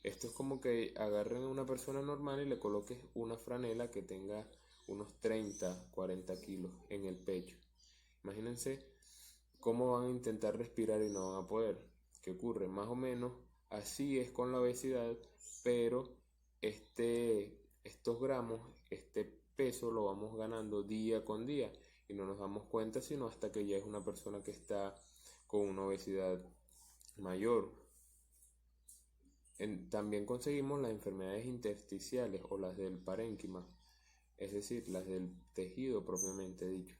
Esto es como que agarren a una persona normal y le coloques una franela que tenga unos 30-40 kilos en el pecho. Imagínense cómo van a intentar respirar y no van a poder. ¿Qué ocurre? Más o menos así es con la obesidad, pero estos gramos, este peso lo vamos ganando día con día y no nos damos cuenta sino hasta que ya es una persona que está con una obesidad mayor. También conseguimos las enfermedades intersticiales o las del parénquima, es decir, las del tejido propiamente dicho.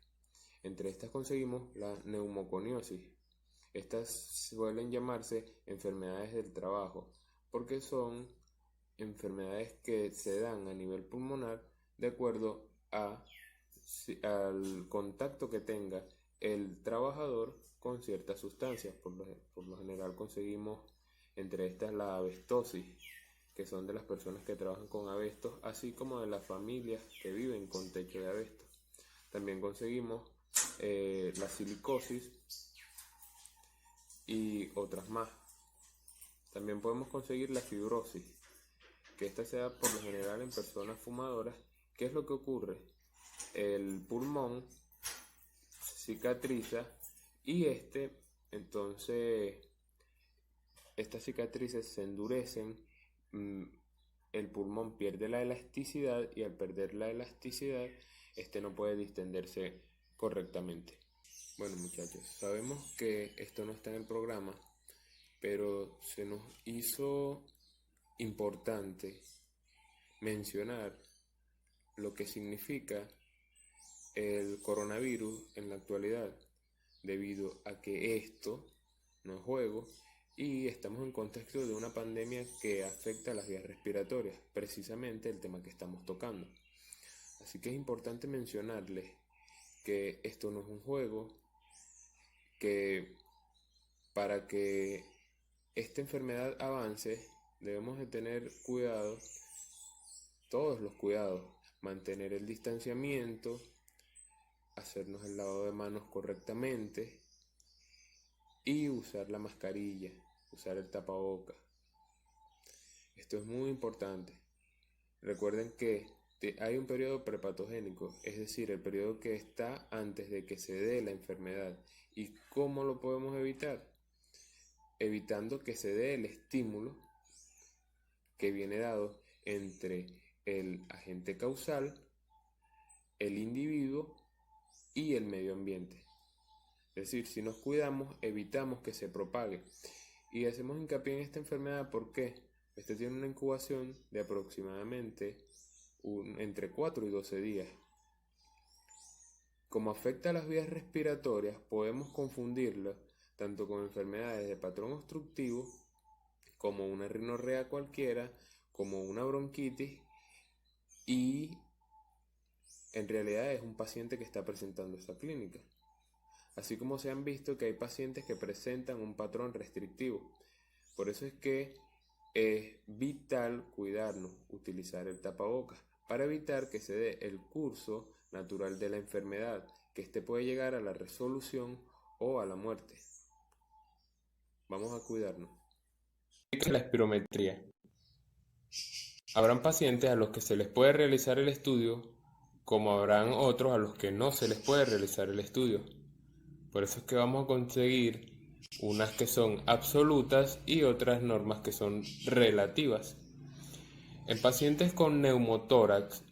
Entre estas conseguimos la neumoconiosis. Estas suelen llamarse enfermedades del trabajo porque son enfermedades que se dan a nivel pulmonar de acuerdo al contacto que tenga el trabajador con ciertas sustancias. Por lo general conseguimos entre estas la abestosis, que son de las personas que trabajan con abestos, así como de las familias que viven con techo de abesto. También conseguimos la silicosis y otras más. También podemos conseguir la fibrosis, que esta se da por lo general en personas fumadoras. ¿Qué es lo que ocurre? El pulmón cicatriza y entonces estas cicatrices se endurecen, el pulmón pierde la elasticidad y al perder la elasticidad no puede distenderse correctamente. Bueno, muchachos, sabemos que esto no está en el programa, pero se nos hizo importante mencionar lo que significa el coronavirus en la actualidad, debido a que esto no es juego y estamos en contexto de una pandemia que afecta a las vías respiratorias, precisamente el tema que estamos tocando. Así que es importante mencionarles que esto no es un juego, que para que esta enfermedad avance debemos de tener cuidado, todos los cuidados, mantener el distanciamiento, hacernos el lavado de manos correctamente y usar la mascarilla, usar el tapabocas. Esto es muy importante. Recuerden que hay un periodo prepatogénico, es decir, el periodo que está antes de que se dé la enfermedad. ¿Y cómo lo podemos evitar? Evitando que se dé el estímulo que viene dado entre el agente causal, el individuo y el medio ambiente. Es decir, si nos cuidamos, evitamos que se propague. Y hacemos hincapié en esta enfermedad porque esta tiene una incubación de aproximadamente entre 4 y 12 días. Como afecta a las vías respiratorias, podemos confundirla tanto con enfermedades de patrón obstructivo, como una rinorrea cualquiera, como una bronquitis, y en realidad es un paciente que está presentando esta clínica. Así como se han visto que hay pacientes que presentan un patrón restrictivo. Por eso es que es vital cuidarnos, utilizar el tapabocas, para evitar que se dé el curso natural de la enfermedad, que éste puede llegar a la resolución o a la muerte. Vamos a cuidarnos. La espirometría. Habrán pacientes a los que se les puede realizar el estudio, como habrán otros a los que no se les puede realizar el estudio. Por eso es que vamos a conseguir unas que son absolutas y otras normas que son relativas. En pacientes con neumotórax,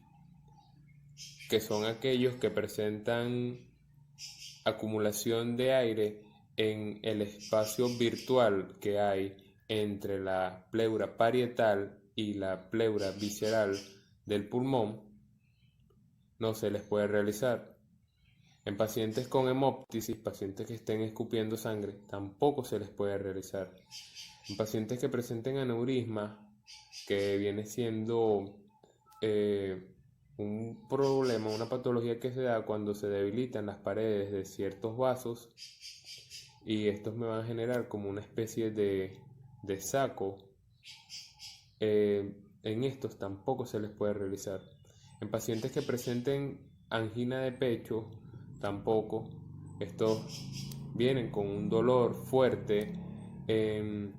que son aquellos que presentan acumulación de aire en el espacio virtual que hay entre la pleura parietal y la pleura visceral del pulmón, no se les puede realizar. En pacientes con hemóptisis, pacientes que estén escupiendo sangre, tampoco se les puede realizar. En pacientes que presenten aneurisma, que viene siendo un problema, una patología que se da cuando se debilitan las paredes de ciertos vasos, y estos me van a generar como una especie de saco. En estos tampoco se les puede realizar. En pacientes que presenten angina de pecho, tampoco. Estos vienen con un dolor fuerte en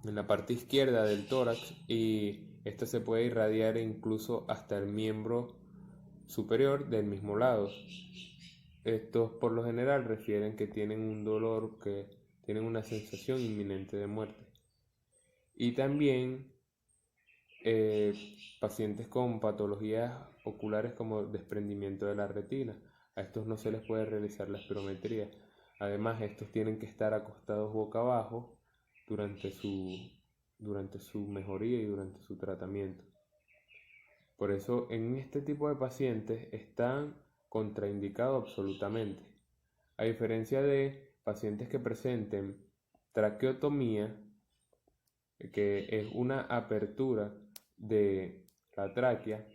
la parte izquierda del tórax, y esto se puede irradiar incluso hasta el miembro superior del mismo lado. Estos por lo general refieren que tienen un dolor, que tienen una sensación inminente de muerte. Y también pacientes con patologías oculares como desprendimiento de la retina. A estos no se les puede realizar la espirometría. Además, estos tienen que estar acostados boca abajo durante su mejoría y durante su tratamiento. Por eso, en este tipo de pacientes están contraindicados absolutamente. A diferencia de pacientes que presenten traqueotomía, que es una apertura de la tráquea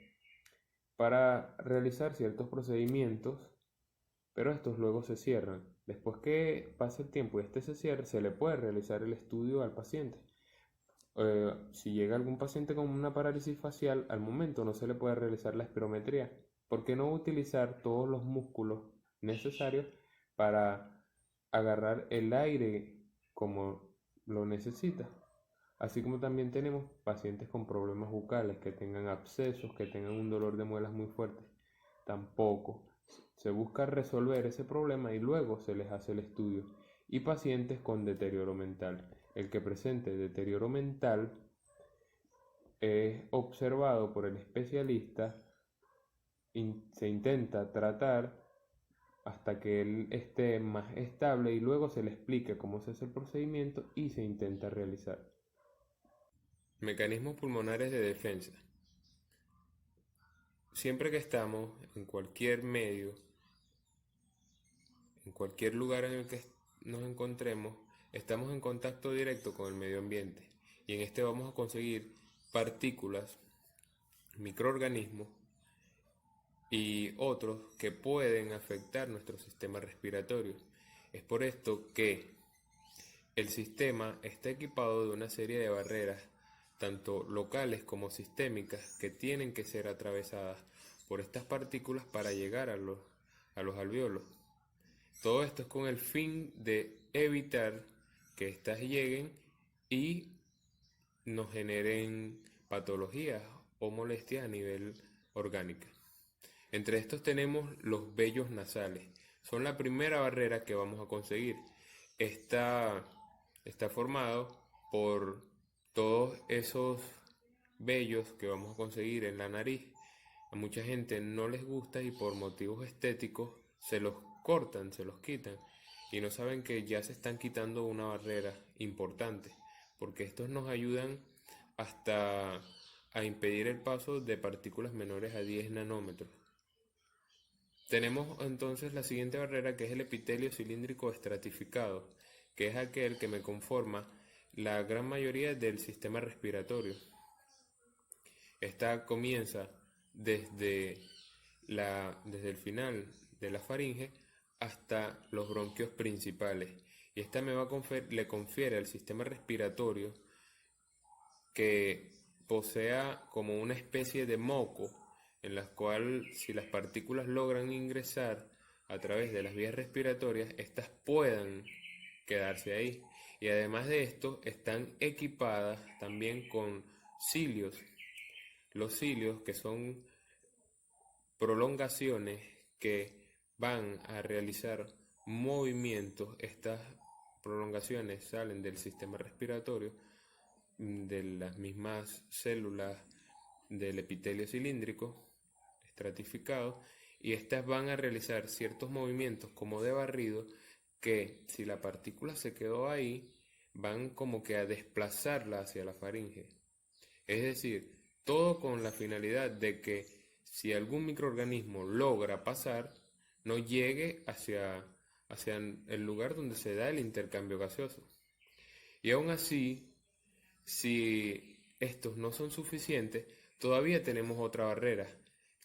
para realizar ciertos procedimientos, pero estos luego se cierran. Después que pase el tiempo y este se cierre, se le puede realizar el estudio al paciente. Si llega algún paciente con una parálisis facial, al momento no se le puede realizar la espirometría. ¿Por qué no utilizar todos los músculos necesarios para agarrar el aire como lo necesita? Así como también tenemos pacientes con problemas bucales, que tengan abscesos, que tengan un dolor de muelas muy fuerte. Tampoco. Se busca resolver ese problema y luego se les hace el estudio. Y pacientes con deterioro mental. El que presente deterioro mental es observado por el especialista, se intenta tratar hasta que él esté más estable y luego se le explique cómo se hace el procedimiento y se intenta realizar. Mecanismos pulmonares de defensa. Siempre que estamos en cualquier medio, en cualquier lugar en el que nos encontremos, estamos en contacto directo con el medio ambiente y en este vamos a conseguir partículas, microorganismos y otros que pueden afectar nuestro sistema respiratorio. Es por esto que el sistema está equipado de una serie de barreras, tanto locales como sistémicas, que tienen que ser atravesadas por estas partículas para llegar a los alvéolos. Todo esto es con el fin de evitar que éstas lleguen y nos generen patologías o molestias a nivel orgánico. Entre estos tenemos los vellos nasales. Son la primera barrera que vamos a conseguir. Está formado por todos esos vellos que vamos a conseguir en la nariz. A mucha gente no les gusta y por motivos estéticos se los cortan, se los quitan y no saben que ya se están quitando una barrera importante, porque estos nos ayudan hasta a impedir el paso de partículas menores a 10 nanómetros. Tenemos entonces la siguiente barrera, que es el epitelio cilíndrico estratificado, que es aquel que me conforma la gran mayoría del sistema respiratorio. Esta comienza desde el final de la faringe hasta los bronquios principales, y esta le confiere al sistema respiratorio que posea como una especie de moco en la cual, si las partículas logran ingresar a través de las vías respiratorias, estas puedan quedarse ahí. Y además de esto, están equipadas también con cilios. Los cilios, que son prolongaciones que van a realizar movimientos. Estas prolongaciones salen del sistema respiratorio, de las mismas células del epitelio cilíndrico estratificado, y estas van a realizar ciertos movimientos como de barrido que, si la partícula se quedó ahí, van como que a desplazarla hacia la faringe. Es decir, todo con la finalidad de que si algún microorganismo logra pasar, no llegue hacia el lugar donde se da el intercambio gaseoso. Y aún así, si estos no son suficientes, todavía tenemos otra barrera,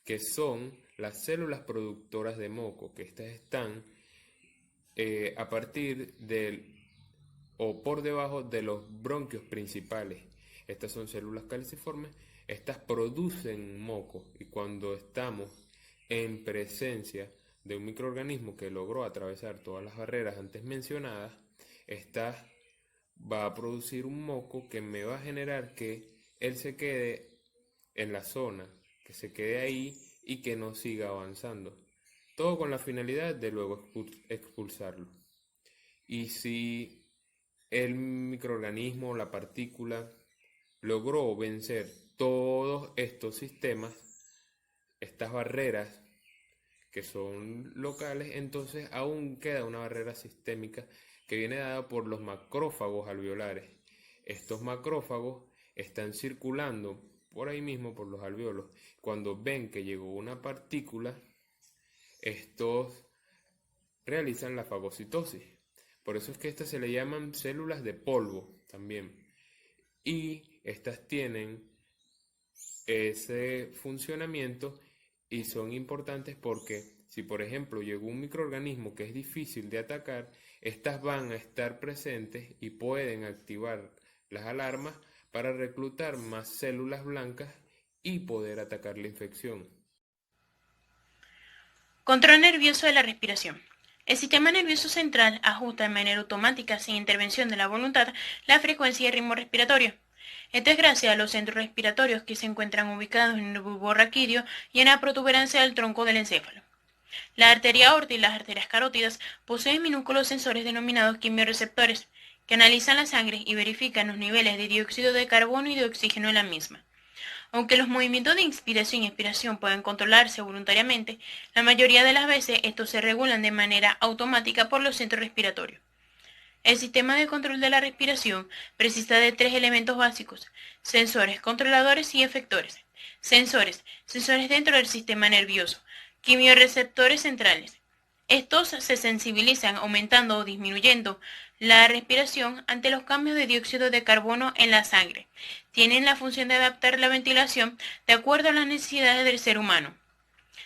que son las células productoras de moco, que estas están a partir o por debajo de los bronquios principales. Estas son células caliciformes, estas producen moco, y cuando estamos en presencia de un microorganismo que logró atravesar todas las barreras antes mencionadas, esta va a producir un moco que me va a generar que él se quede en la zona, que se quede ahí y que no siga avanzando. Todo con la finalidad de luego expulsarlo. Y si el microorganismo, la partícula, logró vencer todos estos sistemas, estas barreras que son locales, entonces aún queda una barrera sistémica que viene dada por los macrófagos alveolares. Estos macrófagos están circulando por ahí mismo, por los alvéolos. Cuando ven que llegó una partícula, estos realizan la fagocitosis. Por eso es que estas se le llaman células de polvo también. Y estas tienen ese funcionamiento y son importantes porque si, por ejemplo, llegó un microorganismo que es difícil de atacar, estas van a estar presentes y pueden activar las alarmas para reclutar más células blancas y poder atacar la infección. Control nervioso de la respiración. El sistema nervioso central ajusta de manera automática, sin intervención de la voluntad, la frecuencia y el ritmo respiratorio. Esto es gracias a los centros respiratorios que se encuentran ubicados en el bulbo raquídeo y en la protuberancia del tronco del encéfalo. La arteria aorta y las arterias carótidas poseen minúsculos sensores denominados quimiorreceptores, que analizan la sangre y verifican los niveles de dióxido de carbono y de oxígeno en la misma. Aunque los movimientos de inspiración y expiración pueden controlarse voluntariamente, la mayoría de las veces estos se regulan de manera automática por los centros respiratorios. El sistema de control de la respiración precisa de 3 elementos básicos: sensores, controladores y efectores. Sensores dentro del sistema nervioso. Quimiorreceptores centrales. Estos se sensibilizan aumentando o disminuyendo la respiración ante los cambios de dióxido de carbono en la sangre. Tienen la función de adaptar la ventilación de acuerdo a las necesidades del ser humano.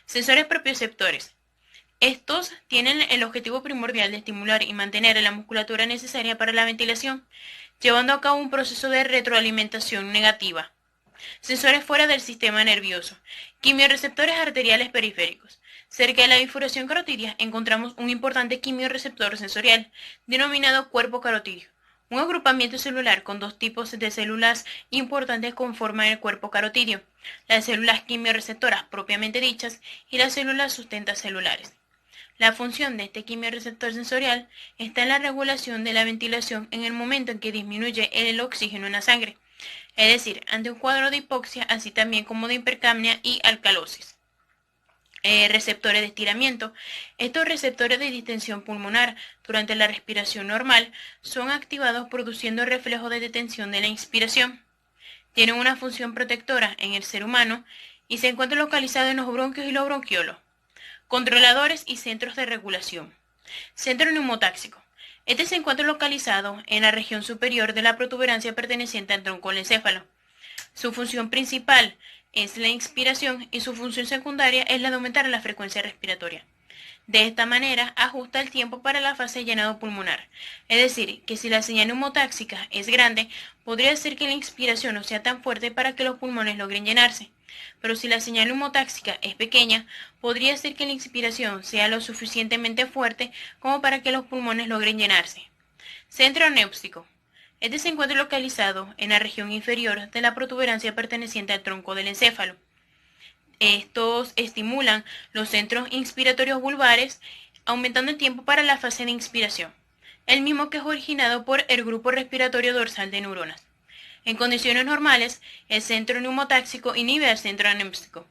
Sensores propioceptores. Estos tienen el objetivo primordial de estimular y mantener la musculatura necesaria para la ventilación, llevando a cabo un proceso de retroalimentación negativa. Sensores fuera del sistema nervioso. Quimiorreceptores arteriales periféricos. Cerca de la bifurcación carotidia encontramos un importante quimiorreceptor sensorial, denominado cuerpo carotidio. Un agrupamiento celular con 2 tipos de células importantes conforman el cuerpo carotidio: las células quimiorreceptoras propiamente dichas y las células sustentacelulares. La función de este quimiorreceptor sensorial está en la regulación de la ventilación en el momento en que disminuye el oxígeno en la sangre, es decir, ante un cuadro de hipoxia, así también como de hipercapnia y alcalosis. Receptores de estiramiento. Estos receptores de distensión pulmonar durante la respiración normal son activados produciendo reflejo de detención de la inspiración. Tienen una función protectora en el ser humano y se encuentran localizados en los bronquios y los bronquiolos. Controladores y centros de regulación. Centro neumotáxico. Este se encuentra localizado en la región superior de la protuberancia perteneciente al tronco del encéfalo. Su función principal es la inspiración y su función secundaria es la de aumentar la frecuencia respiratoria. De esta manera ajusta el tiempo para la fase de llenado pulmonar. Es decir, que si la señal neumotáxica es grande, podría ser que la inspiración no sea tan fuerte para que los pulmones logren llenarse. Pero si la señal neumotáxica es pequeña, podría ser que la inspiración sea lo suficientemente fuerte como para que los pulmones logren llenarse. Centro anéuxico. Este se encuentra localizado en la región inferior de la protuberancia perteneciente al tronco del encéfalo. Estos estimulan los centros inspiratorios vulvares, aumentando el tiempo para la fase de inspiración, el mismo que es originado por el grupo respiratorio dorsal de neuronas. En condiciones normales, el centro neumotáxico inhibe al centro anéuxico,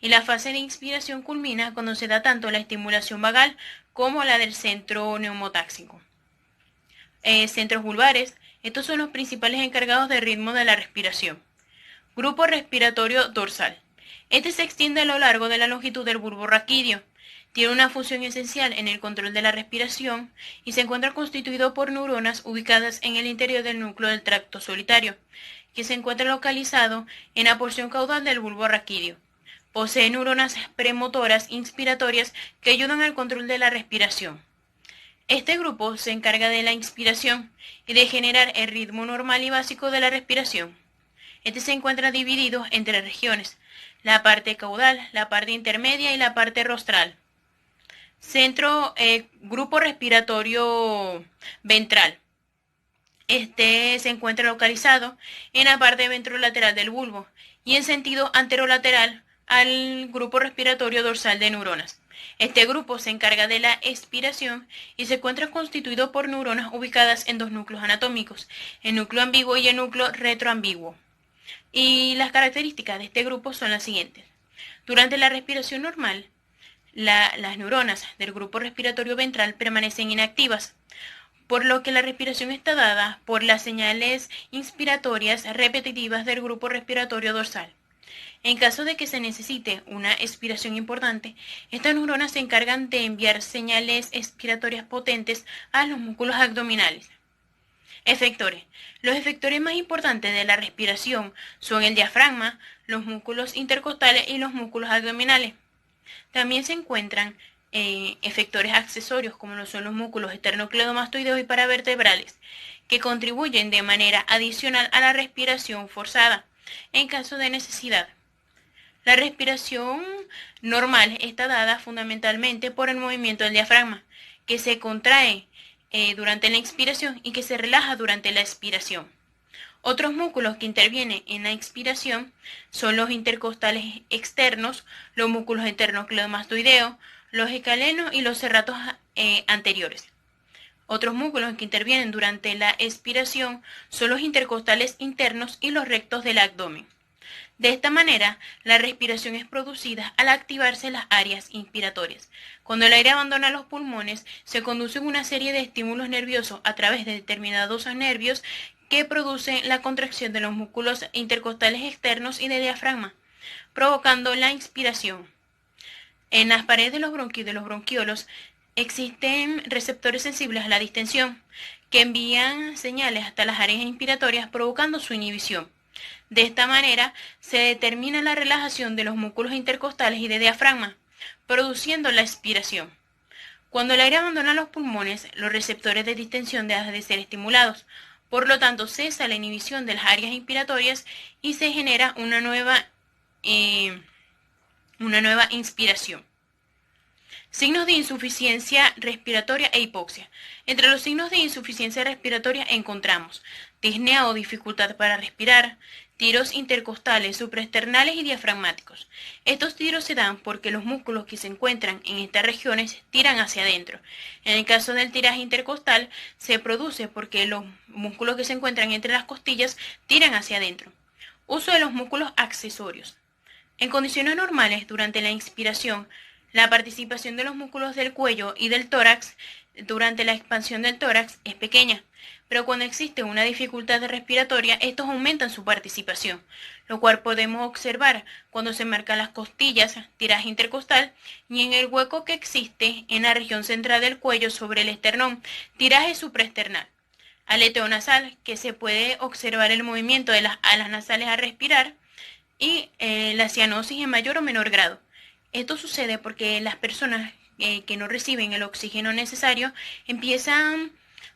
y la fase de inspiración culmina cuando se da tanto la estimulación vagal como la del centro neumotáxico. Centros vulvares. Estos son los principales encargados del ritmo de la respiración. Grupo respiratorio dorsal. Este se extiende a lo largo de la longitud del bulbo raquídeo. Tiene una función esencial en el control de la respiración y se encuentra constituido por neuronas ubicadas en el interior del núcleo del tracto solitario, que se encuentra localizado en la porción caudal del bulbo raquídeo. Posee neuronas premotoras inspiratorias que ayudan al control de la respiración. Este grupo se encarga de la inspiración y de generar el ritmo normal y básico de la respiración. Este se encuentra dividido en 3 regiones: la parte caudal, la parte intermedia y la parte rostral. Grupo respiratorio ventral. Este se encuentra localizado en la parte ventrolateral del bulbo y en sentido anterolateral al grupo respiratorio dorsal de neuronas. Este grupo se encarga de la expiración y se encuentra constituido por neuronas ubicadas en 2 núcleos anatómicos, el núcleo ambiguo y el núcleo retroambiguo. Y las características de este grupo son las siguientes. Durante la respiración normal, las neuronas del grupo respiratorio ventral permanecen inactivas, por lo que la respiración está dada por las señales inspiratorias repetitivas del grupo respiratorio dorsal. En caso de que se necesite una expiración importante, estas neuronas se encargan de enviar señales expiratorias potentes a los músculos abdominales. Efectores. Los efectores más importantes de la respiración son el diafragma, los músculos intercostales y los músculos abdominales. También se encuentran efectores accesorios como lo son los músculos esternocleidomastoideos y paravertebrales, que contribuyen de manera adicional a la respiración forzada en caso de necesidad. La respiración normal está dada fundamentalmente por el movimiento del diafragma, que se contrae durante la inspiración y que se relaja durante la expiración. Otros músculos que intervienen en la expiración son los intercostales externos, los músculos esternocleidomastoideos, los escalenos y los serratos anteriores. Otros músculos que intervienen durante la expiración son los intercostales internos y los rectos del abdomen. De esta manera, la respiración es producida al activarse las áreas inspiratorias. Cuando el aire abandona los pulmones, se conducen una serie de estímulos nerviosos a través de determinados nervios que producen la contracción de los músculos intercostales externos y del diafragma, provocando la inspiración. En las paredes de los bronquios y de los bronquiolos existen receptores sensibles a la distensión que envían señales hasta las áreas inspiratorias provocando su inhibición. De esta manera se determina la relajación de los músculos intercostales y de diafragma, produciendo la expiración. Cuando el aire abandona los pulmones, los receptores de distensión dejan de ser estimulados, por lo tanto cesa la inhibición de las áreas inspiratorias y se genera una nueva inspiración. Signos de insuficiencia respiratoria e hipoxia. Entre los signos de insuficiencia respiratoria encontramos disnea o dificultad para respirar, tiros intercostales, supraesternales y diafragmáticos. Estos tiros se dan porque los músculos que se encuentran en estas regiones tiran hacia adentro. En el caso del tiraje intercostal se produce porque los músculos que se encuentran entre las costillas tiran hacia adentro. Uso de los músculos accesorios. En condiciones normales, durante la inspiración, la participación de los músculos del cuello y del tórax durante la expansión del tórax es pequeña, pero cuando existe una dificultad respiratoria, estos aumentan su participación, lo cual podemos observar cuando se marcan las costillas, tiraje intercostal, y en el hueco que existe en la región central del cuello sobre el esternón, tiraje supraesternal. Aleteo nasal, que se puede observar el movimiento de las alas nasales al respirar, y la cianosis en mayor o menor grado. Esto sucede porque las personas que no reciben el oxígeno necesario empiezan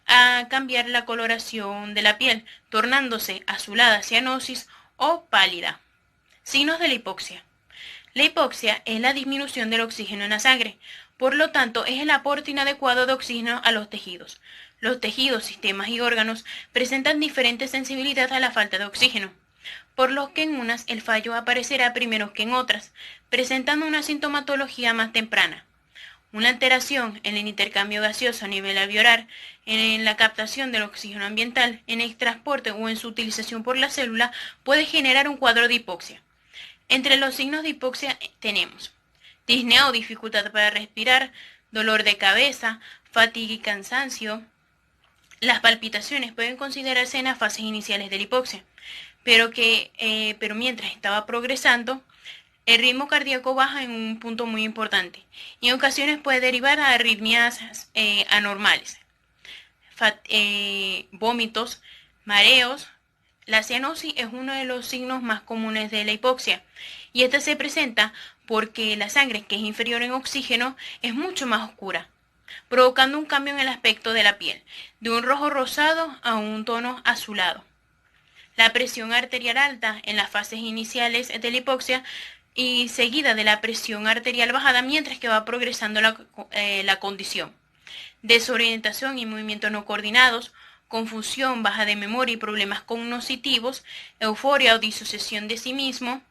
a cambiar la coloración de la piel, tornándose azulada, cianosis o pálida. Signos de la hipoxia. La hipoxia es la disminución del oxígeno en la sangre, por lo tanto es el aporte inadecuado de oxígeno a los tejidos. Los tejidos, sistemas y órganos presentan diferente sensibilidad a la falta de oxígeno, por lo que en unas el fallo aparecerá primero que en otras, presentando una sintomatología más temprana. Una alteración en el intercambio gaseoso a nivel alveolar, en la captación del oxígeno ambiental, en el transporte o en su utilización por la célula puede generar un cuadro de hipoxia. Entre los signos de hipoxia tenemos disnea o dificultad para respirar, dolor de cabeza, fatiga y cansancio. Las palpitaciones pueden considerarse en las fases iniciales de la hipoxia, pero mientras estaba progresando, el ritmo cardíaco baja en un punto muy importante y en ocasiones puede derivar a arritmias anormales, vómitos, mareos. La cianosis es uno de los signos más comunes de la hipoxia y esta se presenta porque la sangre, que es inferior en oxígeno, es mucho más oscura, provocando un cambio en el aspecto de la piel, de un rojo rosado a un tono azulado. La presión arterial alta en las fases iniciales de la hipoxia y seguida de la presión arterial bajada mientras que va progresando la condición. Desorientación y movimientos no coordinados, confusión, baja de memoria y problemas cognitivos, euforia o disociación de sí mismo.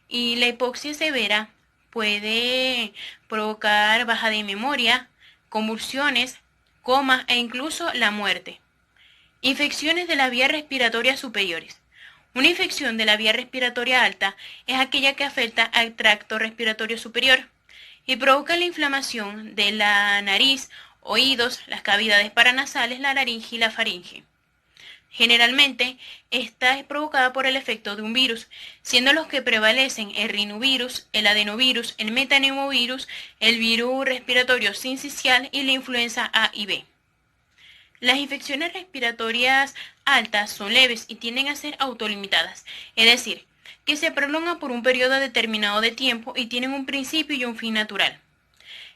Y la hipoxia severa puede provocar baja de memoria, convulsiones, coma e incluso la muerte. Infecciones de las vías respiratorias superiores. Una infección de la vía respiratoria alta es aquella que afecta al tracto respiratorio superior y provoca la inflamación de la nariz, oídos, las cavidades paranasales, la laringe y la faringe. Generalmente, esta es provocada por el efecto de un virus, siendo los que prevalecen el rinovirus, el adenovirus, el metaneumovirus, el virus respiratorio sincicial y la influenza A y B. Las infecciones respiratorias altas son leves y tienden a ser autolimitadas, es decir, que se prolongan por un periodo determinado de tiempo y tienen un principio y un fin natural.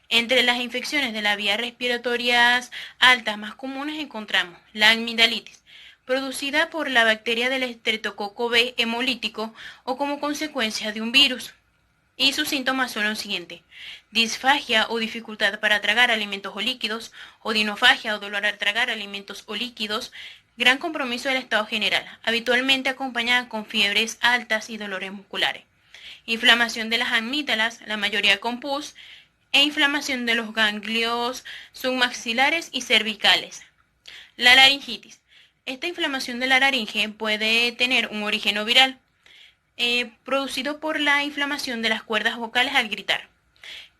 Entre las infecciones de las vías respiratorias altas más comunes encontramos la amigdalitis, producida por la bacteria del estreptococo B hemolítico o como consecuencia de un virus. Y sus síntomas son los siguientes: disfagia o dificultad para tragar alimentos o líquidos, odinofagia o dolor al tragar alimentos o líquidos, gran compromiso del estado general, habitualmente acompañada con fiebres altas y dolores musculares, inflamación de las amígdalas, la mayoría con pus, e inflamación de los ganglios submaxilares y cervicales. La laringitis. Esta inflamación de la laringe puede tener un origen viral. producido por la inflamación de las cuerdas vocales al gritar.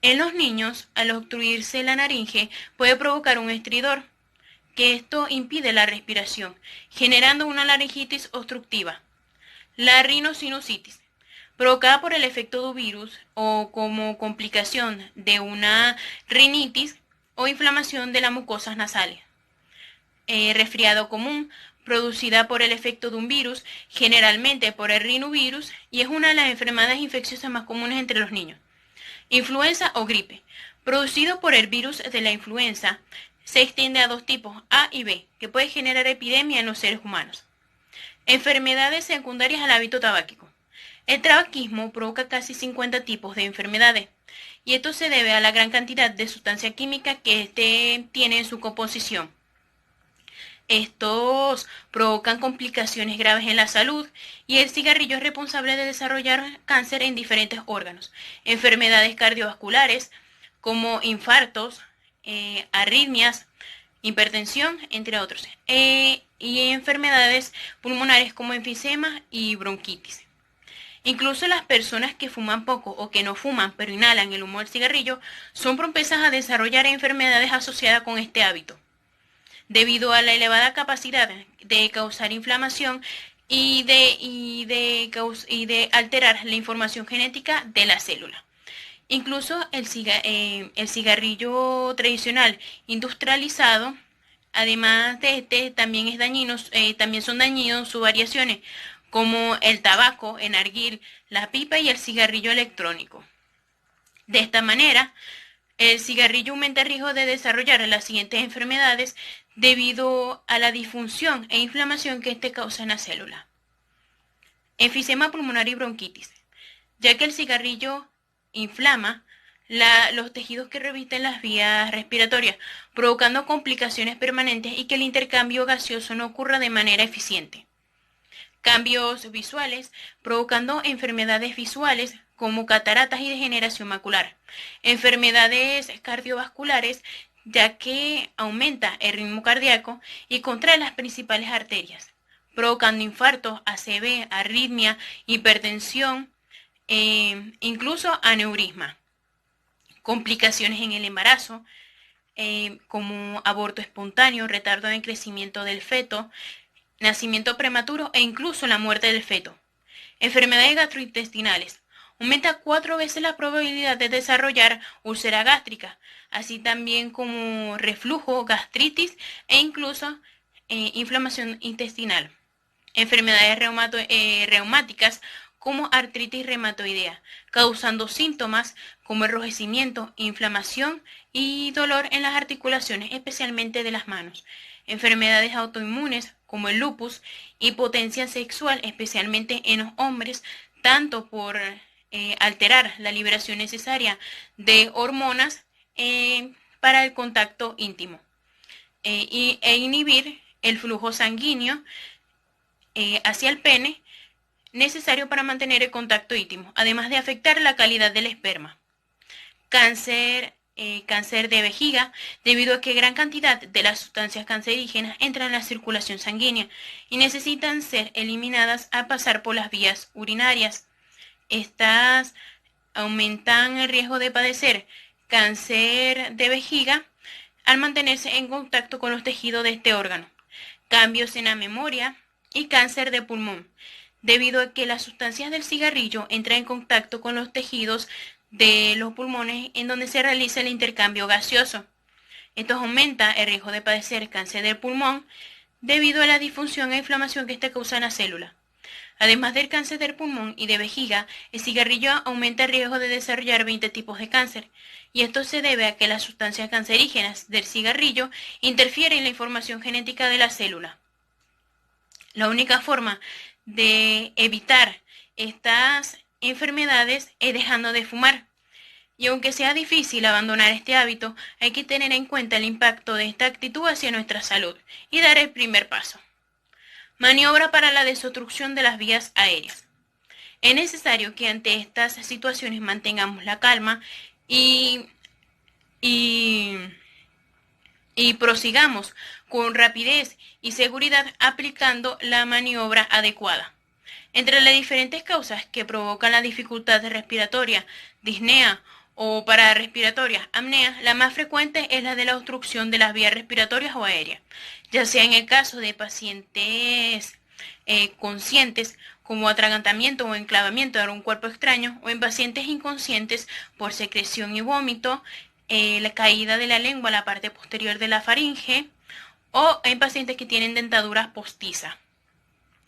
En los niños, al obstruirse la laringe, puede provocar un estridor, que esto impide la respiración, generando una laringitis obstructiva. La rinosinusitis, provocada por el efecto de un virus o como complicación de una rinitis o inflamación de las mucosas nasales. Resfriado común, producida por el efecto de un virus, generalmente por el rinovirus, y es una de las enfermedades infecciosas más comunes entre los niños. Influenza o gripe, producido por el virus de la influenza, se extiende a dos tipos, A y B, que puede generar epidemia en los seres humanos. Enfermedades secundarias al hábito tabáquico. El tabaquismo provoca casi 50 tipos de enfermedades, y esto se debe a la gran cantidad de sustancia química que éste tiene en su composición. Estos provocan complicaciones graves en la salud, y el cigarrillo es responsable de desarrollar cáncer en diferentes órganos, enfermedades cardiovasculares como infartos, arritmias, hipertensión, entre otros, y enfermedades pulmonares como enfisema y bronquitis. Incluso las personas que fuman poco o que no fuman pero inhalan el humo del cigarrillo son propensas a desarrollar enfermedades asociadas con este hábito, debido a la elevada capacidad de causar inflamación y de alterar la información genética de la célula. Incluso el cigarrillo tradicional industrializado, además de este, también es dañino, también son dañinos sus variaciones, como el tabaco, el narguil, la pipa y el cigarrillo electrónico. De esta manera, el cigarrillo aumenta el riesgo de desarrollar las siguientes enfermedades debido a la disfunción e inflamación que este causa en la célula. Enfisema pulmonar y bronquitis, ya que el cigarrillo inflama los tejidos que revisten las vías respiratorias, provocando complicaciones permanentes y que el intercambio gaseoso no ocurra de manera eficiente. Cambios visuales, provocando enfermedades visuales como cataratas y degeneración macular. Enfermedades cardiovasculares, ya que aumenta el ritmo cardíaco y contrae las principales arterias, provocando infartos, ACV, arritmia, hipertensión, incluso aneurisma. Complicaciones en el embarazo, como aborto espontáneo, retardo en el crecimiento del feto, nacimiento prematuro e incluso la muerte del feto. Enfermedades gastrointestinales. Aumenta 4 veces la probabilidad de desarrollar úlcera gástrica, así también como reflujo, gastritis e incluso inflamación intestinal. Enfermedades reumáticas como artritis reumatoidea, causando síntomas como enrojecimiento, inflamación y dolor en las articulaciones, especialmente de las manos. Enfermedades autoinmunes como el lupus, impotencia sexual, especialmente en los hombres, tanto por alterar la liberación necesaria de hormonas para el contacto íntimo e inhibir el flujo sanguíneo hacia el pene necesario para mantener el contacto íntimo, además de afectar la calidad del esperma. Cáncer de vejiga, debido a que gran cantidad de las sustancias cancerígenas entran en la circulación sanguínea y necesitan ser eliminadas al pasar por las vías urinarias. Estas aumentan el riesgo de padecer cáncer de vejiga al mantenerse en contacto con los tejidos de este órgano. Cambios en la memoria y cáncer de pulmón, debido a que las sustancias del cigarrillo entran en contacto con los tejidos de los pulmones en donde se realiza el intercambio gaseoso. Esto aumenta el riesgo de padecer cáncer del pulmón debido a la disfunción e inflamación que esta causa en la célula. Además del cáncer del pulmón y de vejiga, el cigarrillo aumenta el riesgo de desarrollar 20 tipos de cáncer, y esto se debe a que las sustancias cancerígenas del cigarrillo interfieren en la información genética de la célula. La única forma de evitar estas enfermedades es dejando de fumar. Y aunque sea difícil abandonar este hábito, hay que tener en cuenta el impacto de esta actitud hacia nuestra salud y dar el primer paso. Maniobra para la desobstrucción de las vías aéreas. Es necesario que ante estas situaciones mantengamos la calma y prosigamos con rapidez y seguridad aplicando la maniobra adecuada. Entre las diferentes causas que provocan la dificultad respiratoria, disnea o pararrespiratoria, apnea, la más frecuente es la de la obstrucción de las vías respiratorias o aéreas, ya sea en el caso de pacientes conscientes como atragantamiento o enclavamiento de algún cuerpo extraño, o en pacientes inconscientes por secreción y vómito, la caída de la lengua a la parte posterior de la faringe, o en pacientes que tienen dentaduras postizas.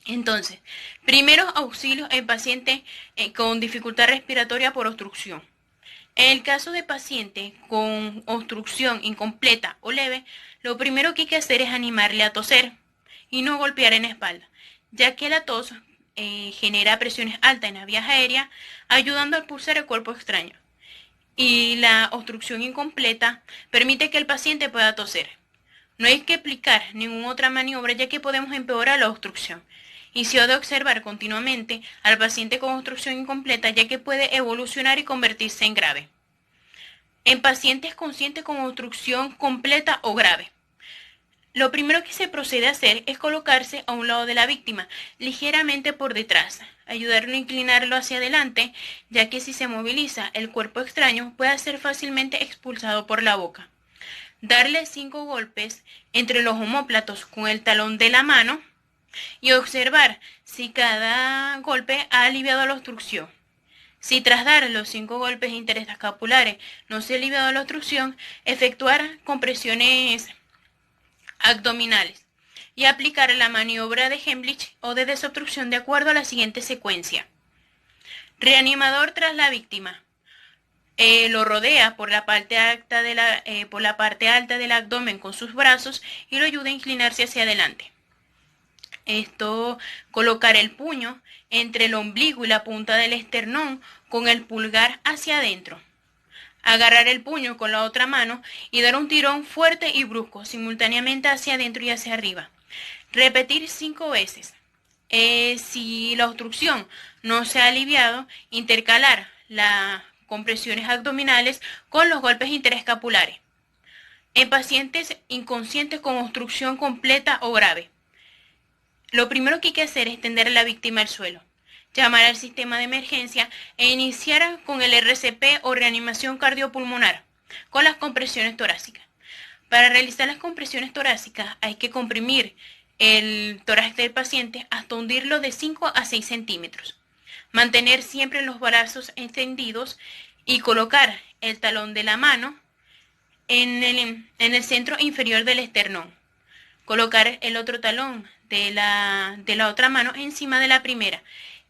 Entonces, primeros auxilios en pacientes con dificultad respiratoria por obstrucción. En el caso de pacientes con obstrucción incompleta o leve, lo primero que hay que hacer es animarle a toser y no golpear en la espalda, ya que la tos genera presiones altas en las vías aéreas, ayudando a expulsar el cuerpo extraño. Y la obstrucción incompleta permite que el paciente pueda toser. No hay que aplicar ninguna otra maniobra, ya que podemos empeorar la obstrucción. Y se ha de observar continuamente al paciente con obstrucción incompleta, ya que puede evolucionar y convertirse en grave. En pacientes conscientes con obstrucción completa o grave, lo primero que se procede a hacer es colocarse a un lado de la víctima, ligeramente por detrás, ayudarlo a inclinarlo hacia adelante, ya que si se moviliza el cuerpo extraño puede ser fácilmente expulsado por la boca. Darle 5 golpes entre los omóplatos con el talón de la mano y observar si cada golpe ha aliviado la obstrucción. Si tras dar los 5 golpes interescapulares no se ha aliviado la obstrucción, efectuar compresiones abdominales y aplicar la maniobra de Heimlich o de desobstrucción de acuerdo a la siguiente secuencia. Reanimador tras la víctima. Lo rodea por la parte alta del abdomen con sus brazos y lo ayuda a inclinarse hacia adelante. Colocar el puño entre el ombligo y la punta del esternón con el pulgar hacia adentro. Agarrar el puño con la otra mano y dar un tirón fuerte y brusco, simultáneamente hacia adentro y hacia arriba. Repetir 5 veces. Si la obstrucción no se ha aliviado, intercalar las compresiones abdominales con los golpes interescapulares. En pacientes inconscientes con obstrucción completa o grave, lo primero que hay que hacer es tender a la víctima al suelo, llamar al sistema de emergencia e iniciar con el RCP o reanimación cardiopulmonar con las compresiones torácicas. Para realizar las compresiones torácicas hay que comprimir el tórax del paciente hasta hundirlo de 5 a 6 centímetros. Mantener siempre los brazos extendidos y colocar el talón de la mano en el centro inferior del esternón. Colocar el otro talón de la otra mano encima de la primera.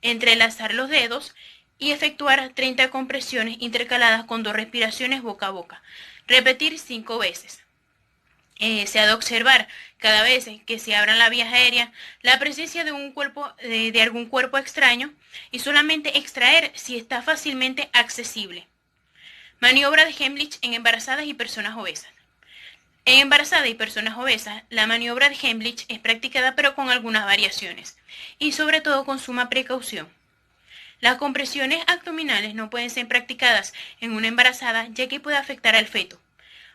Entrelazar los dedos y efectuar 30 compresiones intercaladas con 2 respiraciones boca a boca. Repetir 5 veces. Se ha de observar cada vez que se abran las vías aéreas la presencia de algún cuerpo extraño y solamente extraer si está fácilmente accesible. Maniobra de Heimlich en embarazadas y personas obesas. En embarazadas y personas obesas, la maniobra de Heimlich es practicada pero con algunas variaciones y sobre todo con suma precaución. Las compresiones abdominales no pueden ser practicadas en una embarazada ya que puede afectar al feto.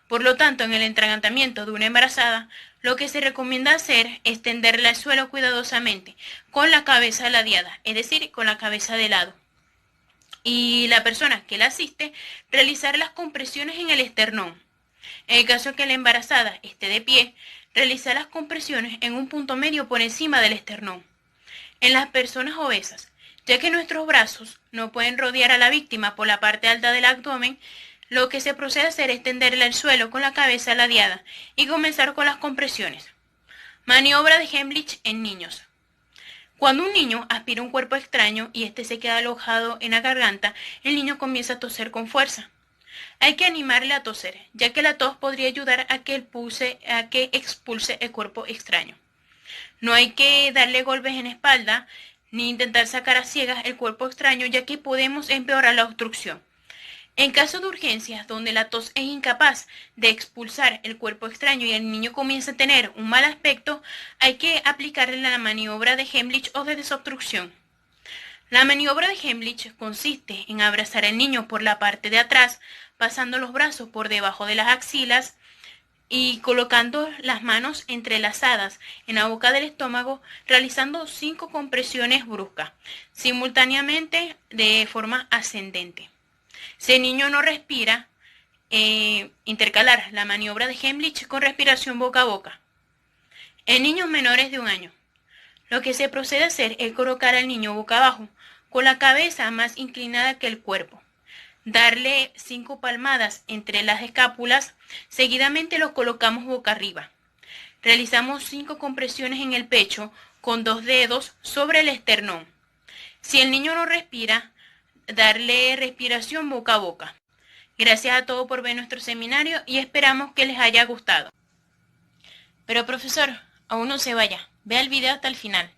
Por lo tanto, en el entragantamiento de una embarazada, lo que se recomienda hacer es tenderla al suelo cuidadosamente, con la cabeza ladeada, es decir, con la cabeza de lado. Y la persona que la asiste, realizar las compresiones en el esternón. En el caso que la embarazada esté de pie, realizar las compresiones en un punto medio por encima del esternón. En las personas obesas, ya que nuestros brazos no pueden rodear a la víctima por la parte alta del abdomen, lo que se procede a hacer es tenderla al suelo con la cabeza ladeada y comenzar con las compresiones. Maniobra de Heimlich en niños. Cuando un niño aspira un cuerpo extraño y este se queda alojado en la garganta, el niño comienza a toser con fuerza. Hay que animarle a toser, ya que la tos podría ayudar a que expulse el cuerpo extraño. No hay que darle golpes en la espalda ni intentar sacar a ciegas el cuerpo extraño, ya que podemos empeorar la obstrucción. En caso de urgencias donde la tos es incapaz de expulsar el cuerpo extraño y el niño comienza a tener un mal aspecto, hay que aplicarle la maniobra de Heimlich o de desobstrucción. La maniobra de Heimlich consiste en abrazar al niño por la parte de atrás, pasando los brazos por debajo de las axilas, y colocando las manos entrelazadas en la boca del estómago, realizando 5 compresiones bruscas, simultáneamente de forma ascendente. Si el niño no respira, intercalar la maniobra de Heimlich con respiración boca a boca. En niños menores de 1 año, lo que se procede a hacer es colocar al niño boca abajo, con la cabeza más inclinada que el cuerpo. Darle 5 palmadas entre las escápulas, seguidamente lo colocamos boca arriba. Realizamos 5 compresiones en el pecho con 2 dedos sobre el esternón. Si el niño no respira, darle respiración boca a boca. Gracias a todos por ver nuestro seminario y esperamos que les haya gustado. Pero profesor, aún no se vaya, vea el video hasta el final.